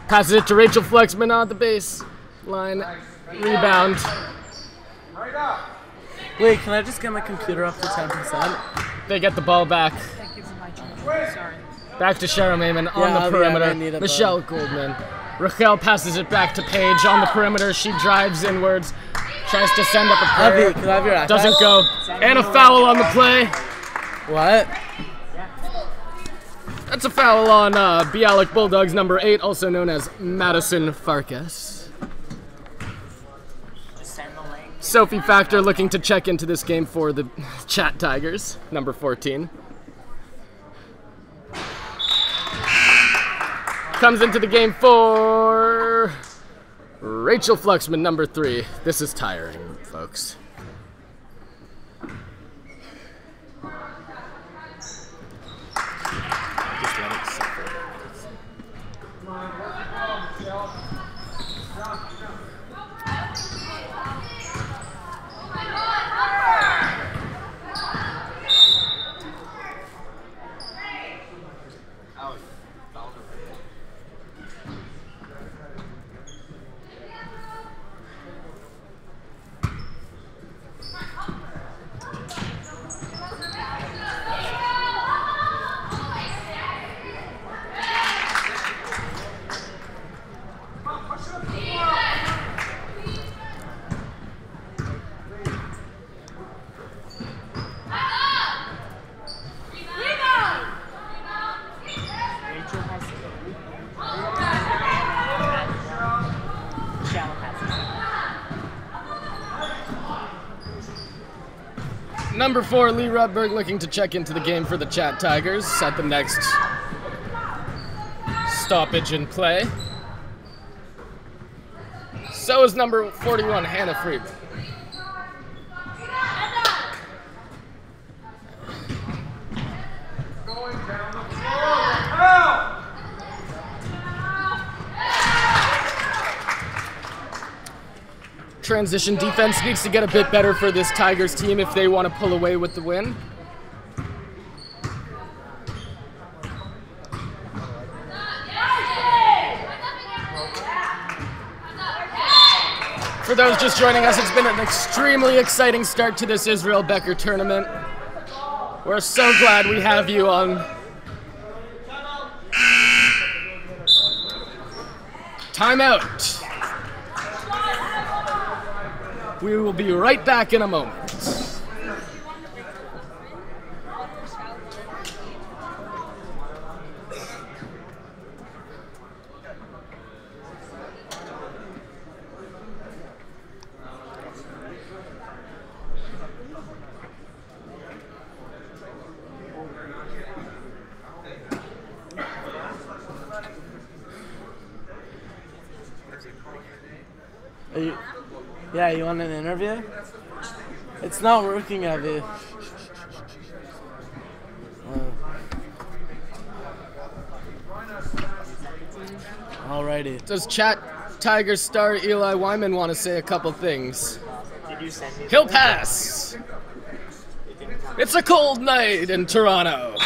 [SPEAKER 3] Passes it to Rachel Fluxman on the baseline. Rebound.
[SPEAKER 4] Wait, can I just get my computer up to 10%?
[SPEAKER 3] They get the ball back.
[SPEAKER 2] Sorry.
[SPEAKER 3] Back to Shara Mayman on the perimeter. Michelle Goldman. Raquel passes it back to Paige on the perimeter. She drives inwards. Tries to send up a prayer.
[SPEAKER 4] Can I have your iPad?
[SPEAKER 3] Doesn't go. And a foul on the play.
[SPEAKER 4] What?
[SPEAKER 3] That's a foul on Bialik Bulldogs number 8, also known as Madison Farkas. Sophie Factor looking to check into this game for the Chat Tigers, number 14. Comes into the game for Rachel Fluxman, number 3. This is tiring, folks. Number 4, Lee Rudberg looking to check into the game for the Chat Tigers at the next stoppage in play. So is number 41, Hannah Friedman. Transition defense needs to get a bit better for this Tigers team if they want to pull away with the win. For those just joining us, it's been an extremely exciting start to this Israel Becker tournament. We're so glad we have you on. Timeout. We will be right back in a moment.
[SPEAKER 4] Yeah, you want an interview? It's not working, Evie. Alrighty.
[SPEAKER 3] Does Chat Tigers star Eli Wyman want to say a couple things?
[SPEAKER 8] Did you send me?
[SPEAKER 3] He'll pass. It's a cold night in Toronto.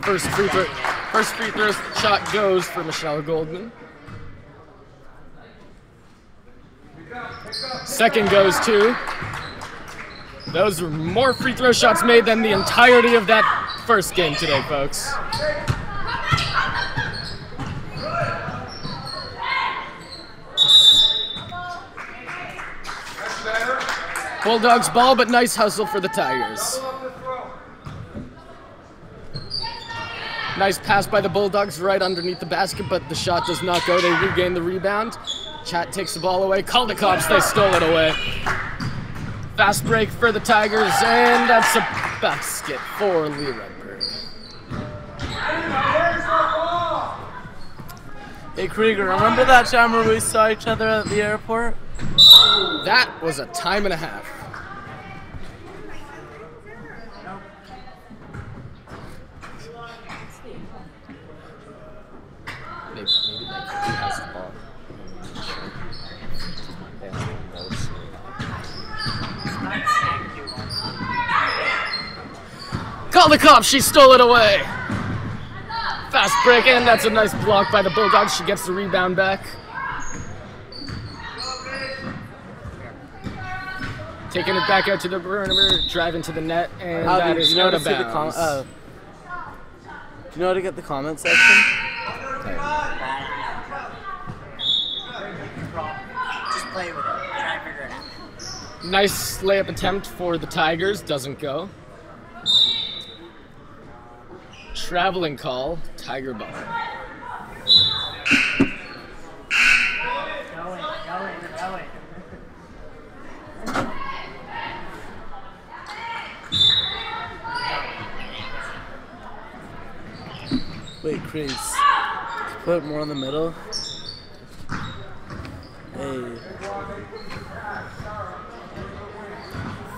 [SPEAKER 3] First free throw shot goes for Michelle Goldman. Second goes too. Those are more free throw shots made than the entirety of that first game today, folks. Bulldogs ball, but nice hustle for the Tigers. Nice pass by the Bulldogs right underneath the basket, but the shot does not go. They regain the rebound. Chat takes the ball away. Caldicops, they stole it away. Fast break for the Tigers, and that's a basket for Lee Redberg.
[SPEAKER 4] Hey Krieger, remember that time where we saw each other at the airport?
[SPEAKER 3] That was a time and a half. Maybe like he has the ball. Call the cops, she stole it away. Fast break, and that's a nice block by the Bulldogs. She gets the rebound back. Taking it back out to the perimeter, driving to the net, and
[SPEAKER 4] How
[SPEAKER 3] that
[SPEAKER 4] do
[SPEAKER 3] is
[SPEAKER 4] you know
[SPEAKER 3] out
[SPEAKER 4] to
[SPEAKER 3] of
[SPEAKER 4] see the
[SPEAKER 3] bounds.
[SPEAKER 4] do you know how to get the comment section?
[SPEAKER 2] Just play with it. Try and figure it out.
[SPEAKER 3] Nice layup attempt for the Tigers, doesn't go. Traveling call, Tiger ball.
[SPEAKER 4] Wait, Chris. Put more in the middle. Hey.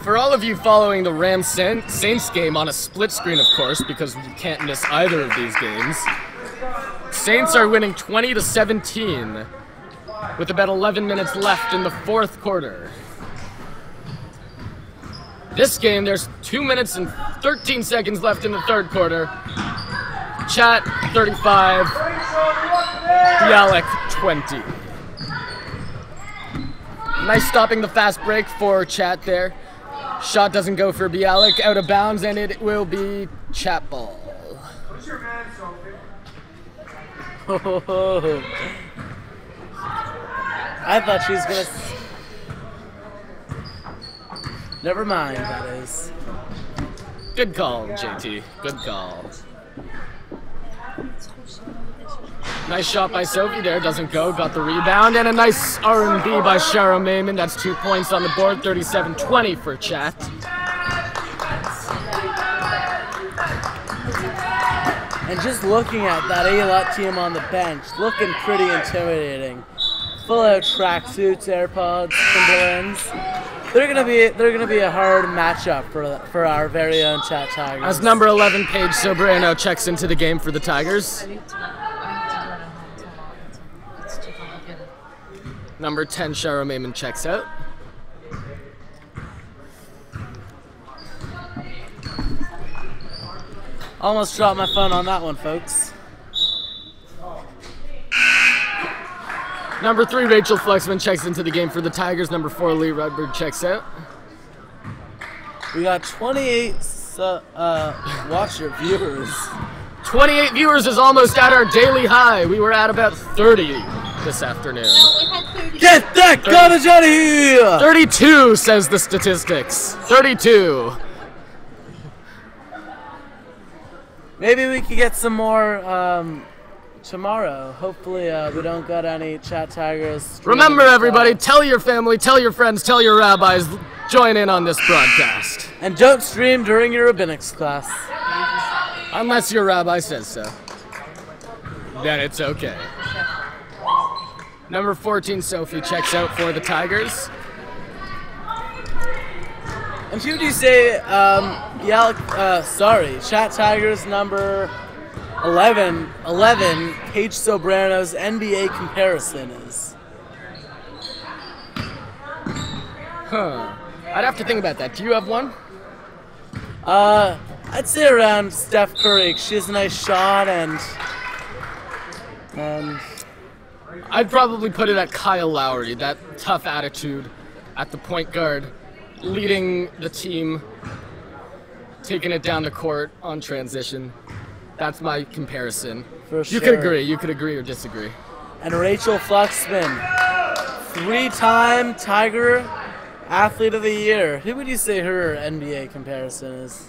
[SPEAKER 3] For all of you following the Rams Saints game on a split screen, of course, because you can't miss either of these games, Saints are winning 20-17 with about 11 minutes left in the fourth quarter. This game, there's 2 minutes and 13 seconds left in the third quarter. Chat 35, Bialik 20. Nice stopping the fast break for Chat there. Shot doesn't go for Bialik, out of bounds, and it will be Chat ball.
[SPEAKER 1] What's your man, Sophie?
[SPEAKER 4] Oh. I thought she was gonna. Never mind, that is.
[SPEAKER 3] Good call, JT. Good call. Nice shot by Sophie there, doesn't go, got the rebound, and a nice R&B by Shara Mayman. That's 2 points on the board, 37-20 for Chat.
[SPEAKER 4] And just looking at that A-Lot team on the bench, looking pretty intimidating. Full out tracksuits, AirPods, Timberlands. They're gonna be a hard matchup for our very own Chat Tigers.
[SPEAKER 3] As number 11, Paige Sobrano checks into the game for the Tigers. Number 10, Shara Mayman checks out.
[SPEAKER 4] Almost dropped my phone on that one, folks.
[SPEAKER 3] Number 3, Rachel Flexman checks into the game for the Tigers. Number 4, Lee Rudberg checks out.
[SPEAKER 4] We got 28 watcher viewers.
[SPEAKER 3] 28 viewers is almost at our daily high. We were at about 30 this afternoon.
[SPEAKER 5] No, we had 30.
[SPEAKER 4] Get that garbage out of here!
[SPEAKER 3] 32 says the statistics. 32.
[SPEAKER 4] Maybe we could get some more tomorrow. Hopefully we don't got any Chat Tigers.
[SPEAKER 3] Remember, everybody, tell your family, tell your friends, tell your rabbis, join in on this broadcast.
[SPEAKER 4] And don't stream during your rabbinics class.
[SPEAKER 3] Unless your rabbi says so. Then it's okay. Number 14, Sophie, checks out for the Tigers.
[SPEAKER 4] And who do you say, Chat Tigers number 11, Paige Sobrano's NBA comparison is?
[SPEAKER 3] Huh. I'd have to think about that. Do you have one?
[SPEAKER 4] I'd say around Steph Curry. She has a nice shot, and
[SPEAKER 3] I'd probably put it at Kyle Lowry, that tough attitude at the point guard, leading the team, taking it down the court on transition. That's my comparison.
[SPEAKER 4] For sure.
[SPEAKER 3] You could agree or disagree.
[SPEAKER 4] And Rachel Fluxman, 3-time Tiger Athlete of the Year. Who would you say her NBA comparison is?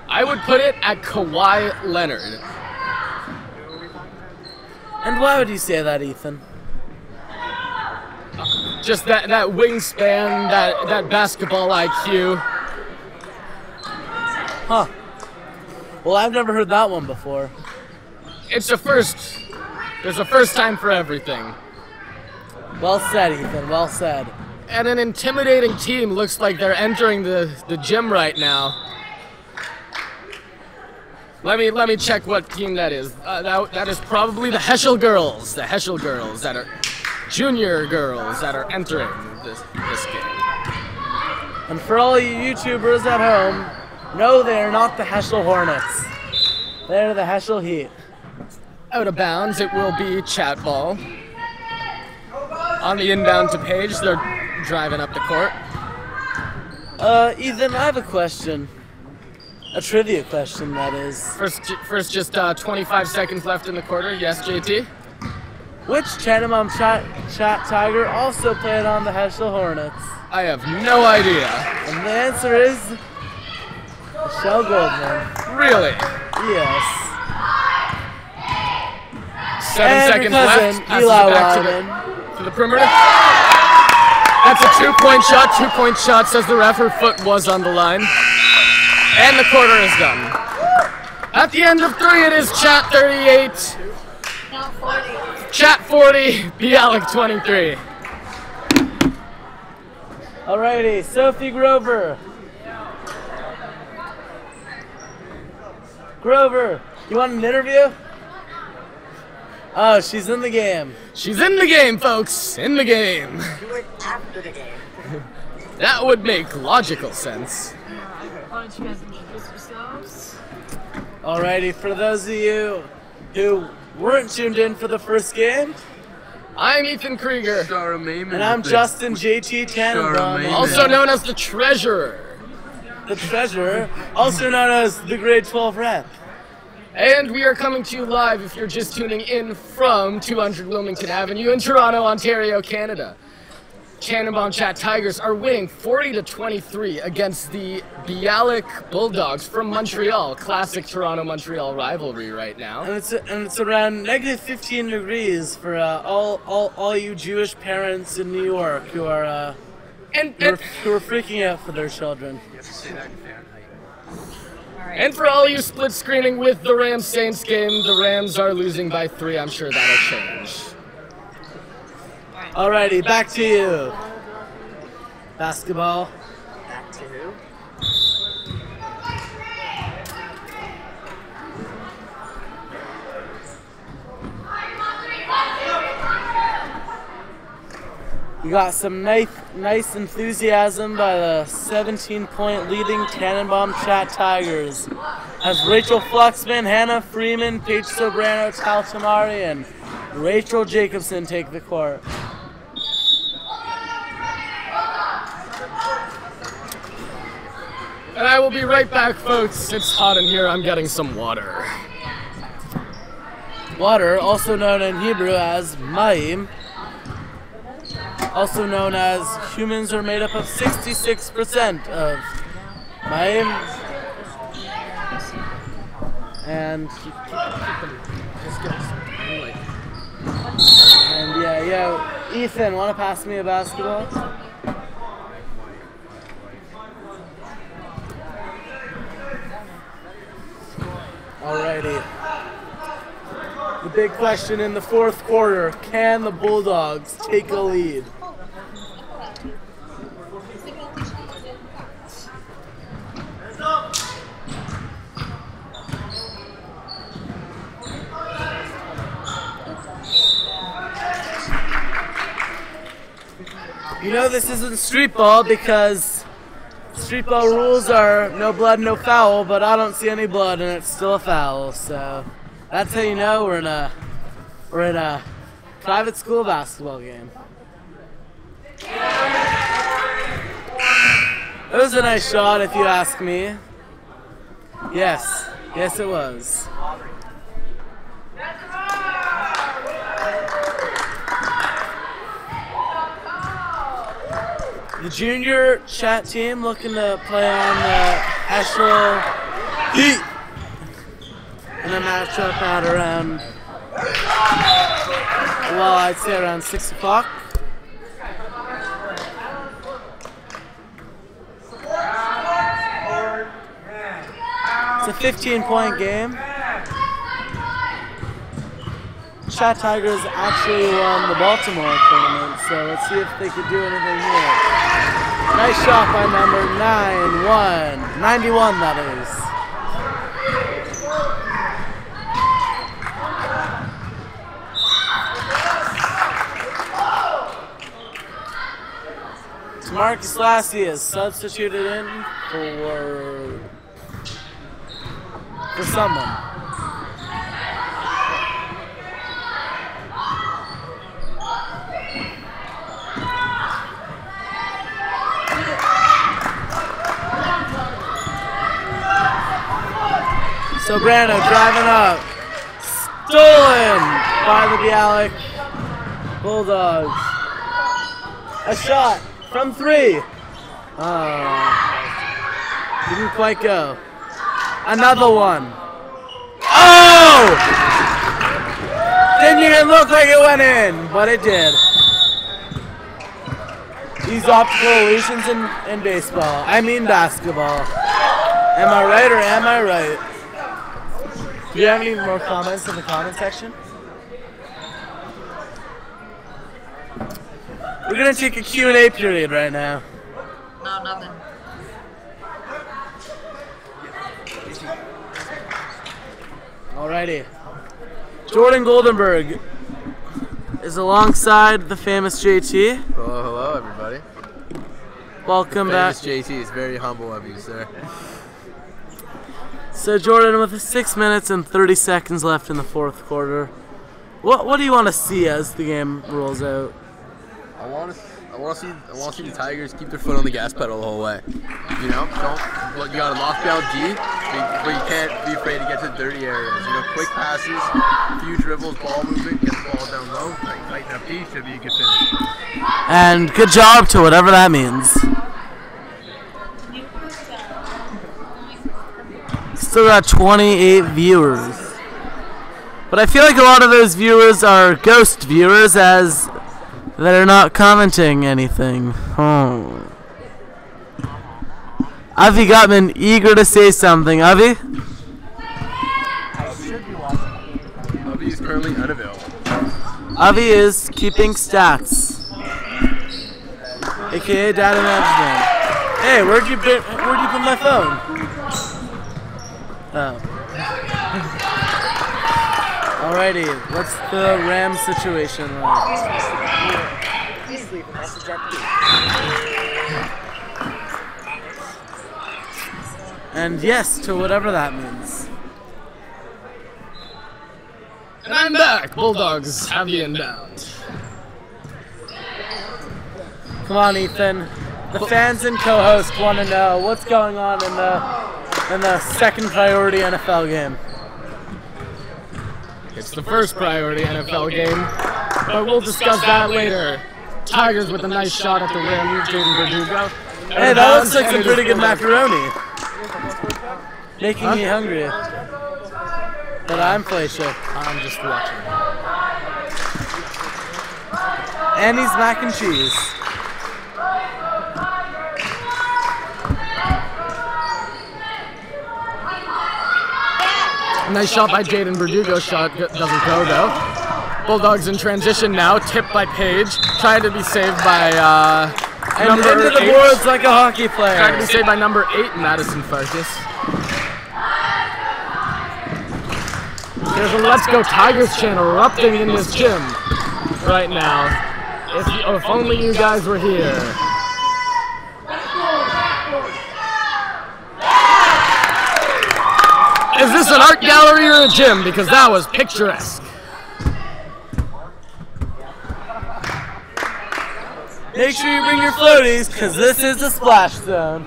[SPEAKER 3] I would put it at Kawhi Leonard.
[SPEAKER 4] And why would you say that, Ethan?
[SPEAKER 3] Just that wingspan, that basketball IQ.
[SPEAKER 4] Huh. Well, I've never heard that one before.
[SPEAKER 3] It's a first. There's a first time for everything.
[SPEAKER 4] Well said, Ethan. Well said.
[SPEAKER 3] And an intimidating team looks like they're entering the gym right now. Let me check what team that is. That is probably the Heschel girls. The Heschel girls that are junior girls that are entering this game.
[SPEAKER 4] And for all you YouTubers at home, no, they are not the Heschel Hornets. They're the Heschel Heat.
[SPEAKER 3] Out of bounds, it will be Chat ball. On the inbound to Paige, they're driving up the court.
[SPEAKER 4] Ethan, I have a question. A trivia question, that is.
[SPEAKER 3] First, just 25 seconds left in the quarter. Yes, JT?
[SPEAKER 4] Which TanenbaumCHAT Tiger also played on the Heschel Hornets?
[SPEAKER 3] I have no idea.
[SPEAKER 4] And the answer is Michelle Goldman.
[SPEAKER 3] Really?
[SPEAKER 4] Yes.
[SPEAKER 3] 7 seconds left. Passes it back to the perimeter. That's a 2-point shot. 2-point shot, says the ref. Her foot was on the line. And the quarter is done. At the end of 3, it is Chat 38.
[SPEAKER 5] No, 40.
[SPEAKER 3] Chat 40, Bialik 23.
[SPEAKER 4] Alrighty, Sophie Grover. Grover, you want an interview? Oh, she's in the game.
[SPEAKER 3] She's in the game, folks. In the game.
[SPEAKER 8] Do it after the game.
[SPEAKER 3] That would make logical sense.
[SPEAKER 2] Why don't you guys introduce yourselves?
[SPEAKER 4] Alrighty, for those of you who weren't tuned in for the first game,
[SPEAKER 3] I'm Ethan Krieger,
[SPEAKER 4] and I'm Justin JT Tanenbaum,
[SPEAKER 3] also known as the Treasurer.
[SPEAKER 4] The Treasurer, also known as the Grade 12 Rep.
[SPEAKER 3] And we are coming to you live if you're just tuning in from 200 Wilmington Avenue in Toronto, Ontario, Canada. TanenbaumCHAT Tigers are winning 40-23 against the Bialik Bulldogs from Montreal. Classic Toronto-Montreal rivalry right now.
[SPEAKER 4] And it's around negative 15 degrees for all you Jewish parents in New York who are who are freaking out for their children.
[SPEAKER 3] And for all you split screening with the Rams Saints game, the Rams are losing by 3. I'm sure that'll change.
[SPEAKER 4] Alrighty, back to you. Basketball.
[SPEAKER 8] Back to who?
[SPEAKER 4] You got some nice enthusiasm by the 17-point leading TanenbaumCHAT Tigers as Rachel Fluxman, Hannah Freeman, Paige Sobrano, Tal Tamari, and Rachel Jacobson take the court.
[SPEAKER 3] And I will be right back, folks. It's hot in here. I'm getting some water.
[SPEAKER 4] Water, also known in Hebrew as mayim, also known as humans are made up of 66% of mayim. And yeah, Ethan, want to pass me a basketball? Alrighty. The big question in the fourth quarter, can the Bulldogs take a lead? You know this isn't street ball because street ball rules are no blood, no foul, but I don't see any blood and it's still a foul, so that's how you know we're in a private school basketball game. It was a nice shot if you ask me. Yes it was. The junior chat team looking to play on the Heschel Heat in a matchup at around, well, I'd say around 6 o'clock. It's a 15-point game. Chat Tigers actually won the Baltimore tournament, so let's see if they could do anything here. Nice shot by number 91, that is. Marcus Lassie is substituted in for someone. Grano driving up. Stolen by the Bialik Bulldogs. A shot from 3. Didn't quite go. Another one. Oh! Didn't even look like it went in, but it did. These optical illusions in baseball. I mean basketball. Am I right or am I right? Do you have any more comments in the comment section? We're gonna take a Q&A period right now.
[SPEAKER 2] No, nothing.
[SPEAKER 4] Alrighty. Jordan Goldenberg is alongside the famous JT.
[SPEAKER 6] Hello, everybody.
[SPEAKER 4] Welcome back.
[SPEAKER 6] Famous JT is very humble of you, sir.
[SPEAKER 4] So Jordan, with 6 minutes and 30 seconds left in the 4th quarter, what do you want to see as the game rolls out?
[SPEAKER 6] I want to see the Tigers keep their foot on the gas pedal the whole way. You know, you got to lock down D, but you can't be afraid to get to the dirty areas. You know, quick passes, few dribbles, ball movement, get the ball down low, tighten up D, should be a good finish.
[SPEAKER 4] And good job to whatever that means. Still got 28 viewers. But I feel like a lot of those viewers are ghost viewers as they're not commenting anything. Oh. Avi Gottman, eager to say something. Avi?
[SPEAKER 6] Avi is currently unavailable.
[SPEAKER 4] Avi is keeping stats. AKA data management. Hey, where'd you put my phone? Oh. Alrighty, what's the Rams situation like?
[SPEAKER 8] Please leave a message at the
[SPEAKER 4] And yes to whatever that means.
[SPEAKER 3] And I'm back. Bulldogs have the inbound.
[SPEAKER 4] Come on, Ethan. The fans and co-host want to know what's going on in the second priority NFL game.
[SPEAKER 3] It's the first priority NFL game, but we'll discuss that later. Tigers with a nice shot at the rim, Jaden Verdugo.
[SPEAKER 4] Hey, that looks like some pretty good macaroni. Making me hungry. But I'm Felicia.
[SPEAKER 3] I'm just watching.
[SPEAKER 4] And he's mac and cheese.
[SPEAKER 3] Nice shot by Jaden Verdugo. Shot doesn't go though. Bulldogs in transition now. Tipped by Page. Trying to be saved by
[SPEAKER 4] And into the boards like a hockey player.
[SPEAKER 3] Trying to be saved by number 8, Madison Farkas. There's a Let's Go Tigers chant erupting in this gym right now. If only you guys were here. Is this an art gallery or a gym? Because that was picturesque.
[SPEAKER 4] Make sure you bring your floaties, because this is the splash zone.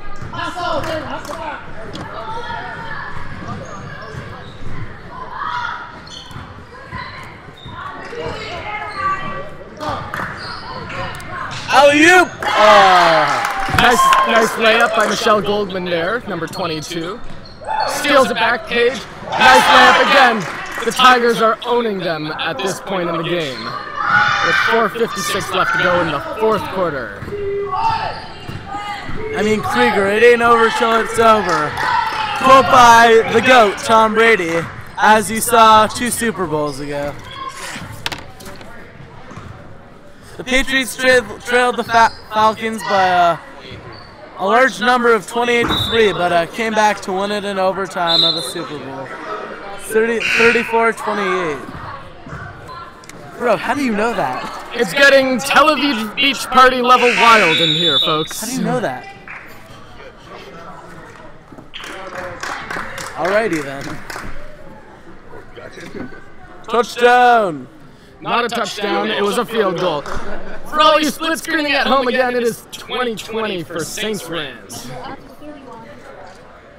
[SPEAKER 4] Alley-oop!
[SPEAKER 3] Nice layup by Michelle Goldman there, number 22. Steals it back, Page. Nice layup again. The Tigers are owning them at this point in the game, with 4:56 left to go in the 4th quarter.
[SPEAKER 4] I mean, Krieger, it ain't over till it's over. Quote by the GOAT, Tom Brady, as you saw 2 Super Bowls ago. The Patriots trailed the Falcons by a large number of 28-3, but came back to win it in overtime of the Super Bowl. 34-28. Bro, how do you know that?
[SPEAKER 3] It's getting Tel Aviv beach party level wild in here, folks.
[SPEAKER 4] How do you know that? Alrighty then. Touchdown!
[SPEAKER 3] Not a touchdown, it was a field goal. For all you split screening at home again, it is 2020 for Saints Rams.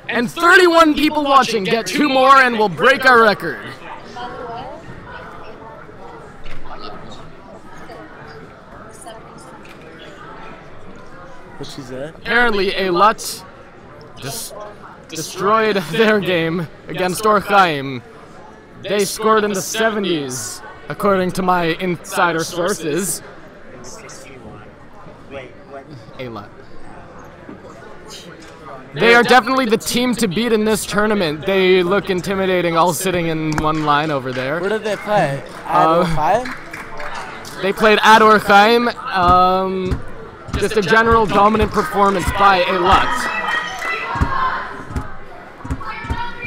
[SPEAKER 3] And 31 people watching. Get 2 more and we'll break our record.
[SPEAKER 4] What she said?
[SPEAKER 3] Apparently, a Lut destroyed their game against Orchaim. They scored in the 70s, according to my insider sources. A Lut. They are definitely the team to beat in this tournament. They look intimidating, all sitting in one line over there.
[SPEAKER 4] Where did they play? At Orchaim?
[SPEAKER 3] They played at Orchaim. Just a general dominant performance by a Lut.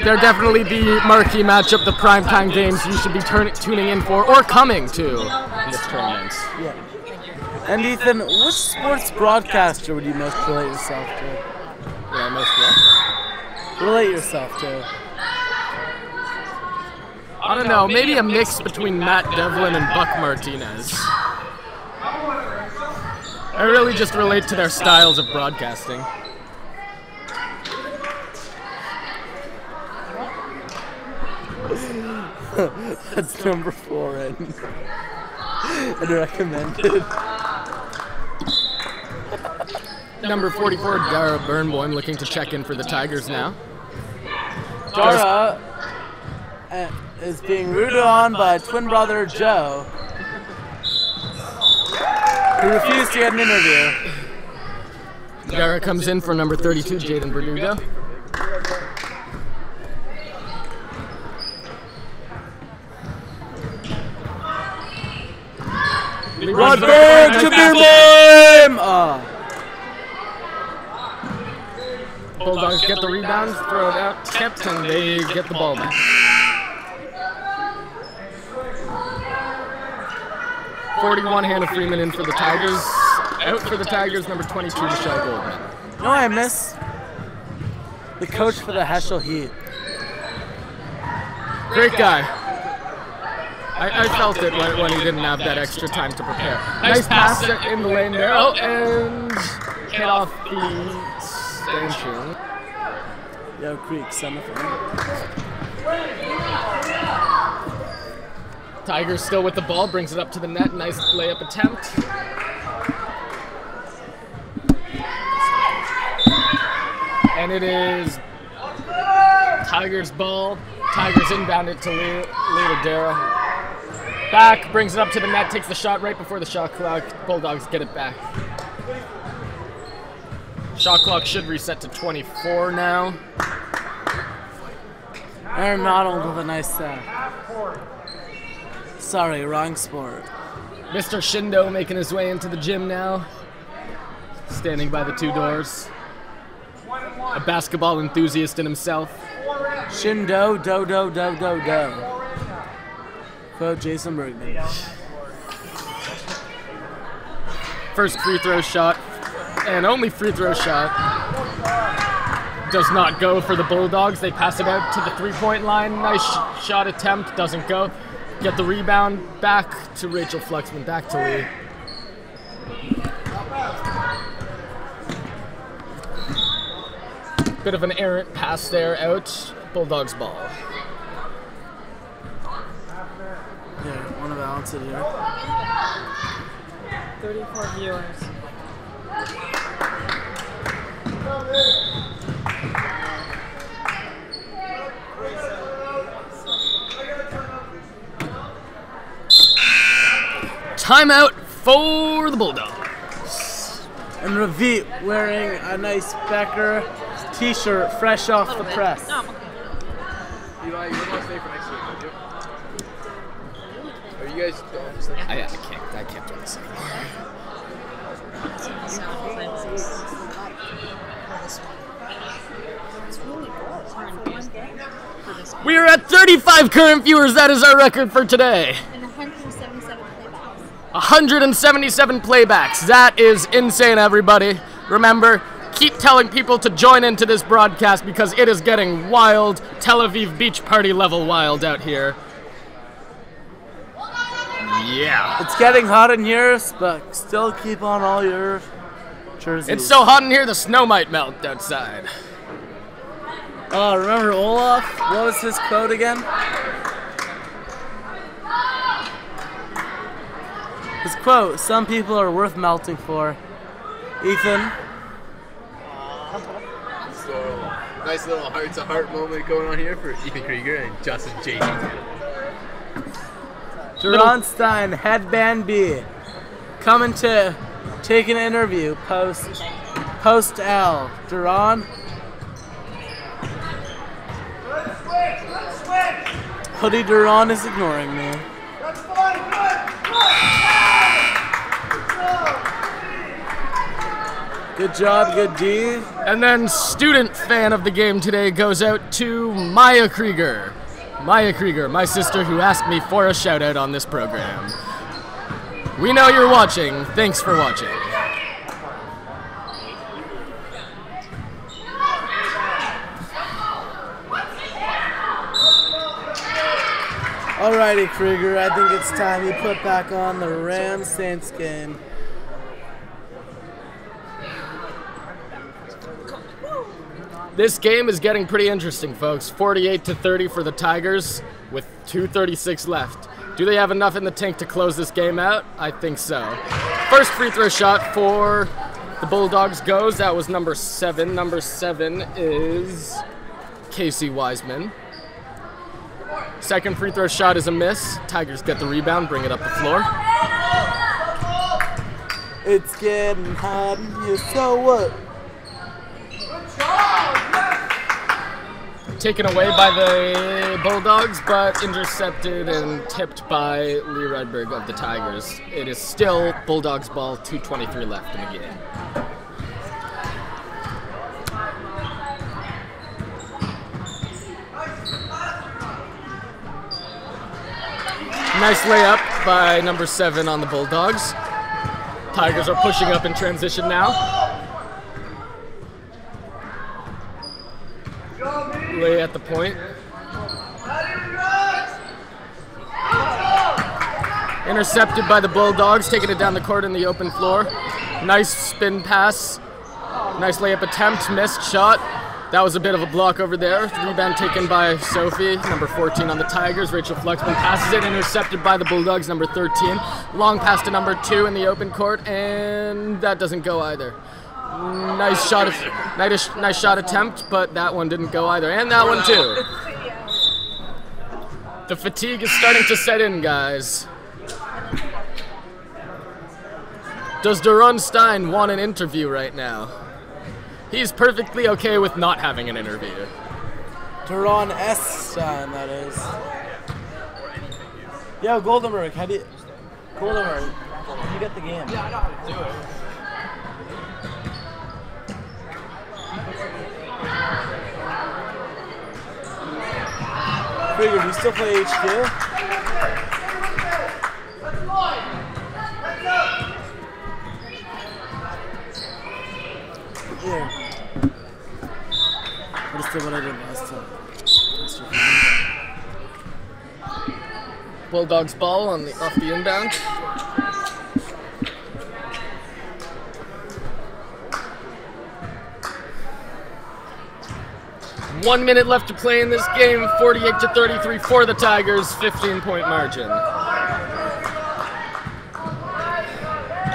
[SPEAKER 3] They're definitely the marquee matchup, the primetime games you should be tuning in for or coming to in this tournament.
[SPEAKER 4] Yeah. And Ethan, which sports broadcaster would you most relate yourself to?
[SPEAKER 3] Yeah, most what?
[SPEAKER 4] Relate yourself to?
[SPEAKER 3] I don't know, maybe a mix between Matt Devlin and Buck Martinez. I really just relate to their styles of broadcasting.
[SPEAKER 4] That's number 4 and recommended.
[SPEAKER 3] Number 44, Dara Burnboim, looking to check in for the Tigers now.
[SPEAKER 4] Dara is being rooted on by twin brother Joe, who refused to get an interview.
[SPEAKER 3] Dara comes in for number 32, Jaden Verdugo.
[SPEAKER 4] Rodberg to Burnboim!
[SPEAKER 3] Bulldogs get the rebound, throw it out, tipped, and they get the ball back. 41, Hannah Freeman in for the Tigers. Out for the Tigers, number 22, Michelle Goldman.
[SPEAKER 4] No, I miss the coach for the Heschel Heat.
[SPEAKER 3] Great guy. I felt it when he didn't have that extra time to prepare. Nice pass in the lane there. Oh, and hit off the stanchion.
[SPEAKER 4] Yo, Creek, semifinal.
[SPEAKER 3] Tigers still with the ball, brings it up to the net. Nice layup attempt. And it is Tigers ball. Tigers inbound it to Lita Dara. Back, brings it up to the net, takes the shot right before the shot clock. Bulldogs get it back. Shot clock should reset to 24 now.
[SPEAKER 4] Aaron Donald with a nice sack. Sorry, wrong sport.
[SPEAKER 3] Mr. Shindo making his way into the gym now. Standing by the 2 doors. A basketball enthusiast in himself.
[SPEAKER 4] Shindo, do. Quote Jason Bergman.
[SPEAKER 3] First free throw shot, and only free throw shot, does not go for the Bulldogs. They pass it out to the 3-point line. Nice shot attempt, doesn't go. Get the rebound back to Rachel Fluxman, back to Lee. Bit of an errant pass there out. Bulldogs ball.
[SPEAKER 4] Yeah, want to balance it here.
[SPEAKER 2] 34 viewers.
[SPEAKER 3] Timeout for the Bulldogs.
[SPEAKER 4] And Ravit wearing a nice Becker t-shirt fresh off the press.
[SPEAKER 2] No, I'm okay.
[SPEAKER 6] Eli, you want to stay for next week, don't you? Are you guys just like...
[SPEAKER 3] I can't do this anymore. We are at 35 current viewers. That is our record for today.
[SPEAKER 5] And 177 playbacks.
[SPEAKER 3] 177 playbacks. That is insane, everybody. Remember, keep telling people to join into this broadcast because it is getting wild, Tel Aviv beach party level wild out here. Yeah.
[SPEAKER 4] It's getting hot in here, but still keep on all your jerseys.
[SPEAKER 3] It's so hot in here, the snow might melt outside.
[SPEAKER 4] Oh, remember Olaf? What was his quote again? His quote, some people are worth melting for. Ethan?
[SPEAKER 6] So, nice little heart-to-heart moment going on here for Ethan Krieger and Justin JT.
[SPEAKER 4] Duran Stein, Headband B, coming to take an interview post L. Duran? Hoodie Duran is ignoring me. Good job, good D.
[SPEAKER 3] And then student fan of the game today goes out to Maya Krieger. Maya Krieger, my sister who asked me for a shout out on this program. We know you're watching. Thanks for watching.
[SPEAKER 4] Alrighty, Krieger, I think it's time you put back on the Rams-Saints game.
[SPEAKER 3] This game is getting pretty interesting, folks. 48-30 for the Tigers with 2:36 left. Do they have enough in the tank to close this game out? I think so. First free throw shot for the Bulldogs goes. That was number 7. Number 7 is Casey Wiseman. Second free throw shot is a miss. Tigers get the rebound, bring it up the floor.
[SPEAKER 4] It's getting hot in here, so what?
[SPEAKER 3] Taken away by the Bulldogs, but intercepted and tipped by Lee Redberg of the Tigers. It is still Bulldogs ball, 2:23 left in the game. Nice layup by number 7 on the Bulldogs. Tigers are pushing up in transition now. Lay at the point. Intercepted by the Bulldogs, taking it down the court in the open floor. Nice spin pass. Nice layup attempt, missed shot. That was a bit of a block over there. Rebound taken by Sophie, number 14 on the Tigers. Rachel Fluxman passes it, intercepted by the Bulldogs, number 13. Long pass to number 2 in the open court, and that doesn't go either. Nice shot attempt, but that one didn't go either, and that one too. The fatigue is starting to set in, guys. Does Duran Stein want an interview right now? He's perfectly okay with not having an interview.
[SPEAKER 4] Duran S. Stein, that is. Yo, Goldenberg, how do you get the game?
[SPEAKER 1] Yeah, I know how to do it.
[SPEAKER 4] Krieger, do you still play HQ? Here. I just did what I did last time.
[SPEAKER 3] Bulldogs ball on the off the inbound. One minute left to play in this game, 48-33 for the Tigers, 15-point margin.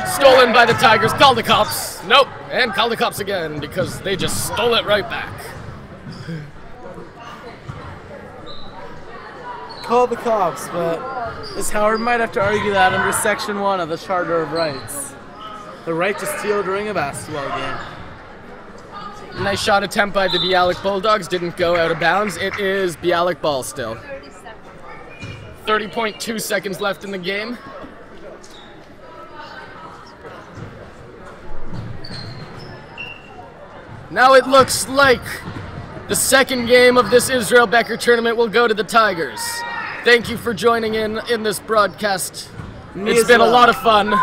[SPEAKER 3] Stolen by the Tigers, call the cops. Nope, and call the cops again because they just stole it right back.
[SPEAKER 4] Call the cops, but Ms. Howard might have to argue that under Section 1 of the Charter of Rights. The right to steal during a basketball game.
[SPEAKER 3] Nice shot attempt by the Bialik Bulldogs, didn't go out of bounds. It is Bialik ball still. 30.2 seconds left in the game. Now it looks like the second game of this Israel Becker tournament will go to the Tigers. Thank you for joining in this broadcast. It's been a lot of fun.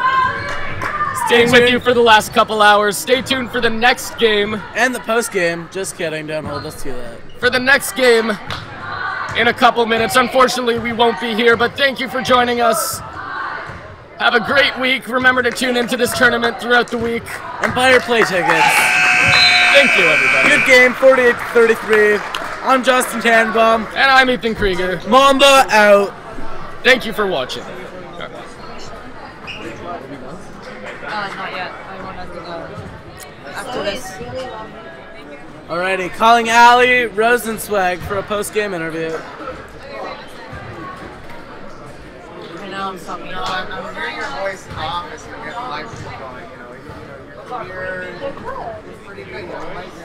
[SPEAKER 3] Staying with you for the last couple hours. Stay tuned for the next game.
[SPEAKER 4] And the post game. Just kidding, don't hold us to that.
[SPEAKER 3] For the next game in a couple minutes. Unfortunately, we won't be here, but thank you for joining us. Have a great week. Remember to tune into this tournament throughout the week.
[SPEAKER 4] And buy your play tickets.
[SPEAKER 3] Thank you, everybody.
[SPEAKER 4] Good game, 48-33. I'm Justin Tannenbaum.
[SPEAKER 3] And I'm Ethan Krieger.
[SPEAKER 4] Mamba out.
[SPEAKER 3] Thank you for watching.
[SPEAKER 2] Not yet. I want to go after this.
[SPEAKER 4] Alrighty, calling Allie Rosenzweig for a post-game interview.
[SPEAKER 2] I know I'm talking.
[SPEAKER 8] I'm hearing your voice in the office and I'm getting life going, you're pretty good.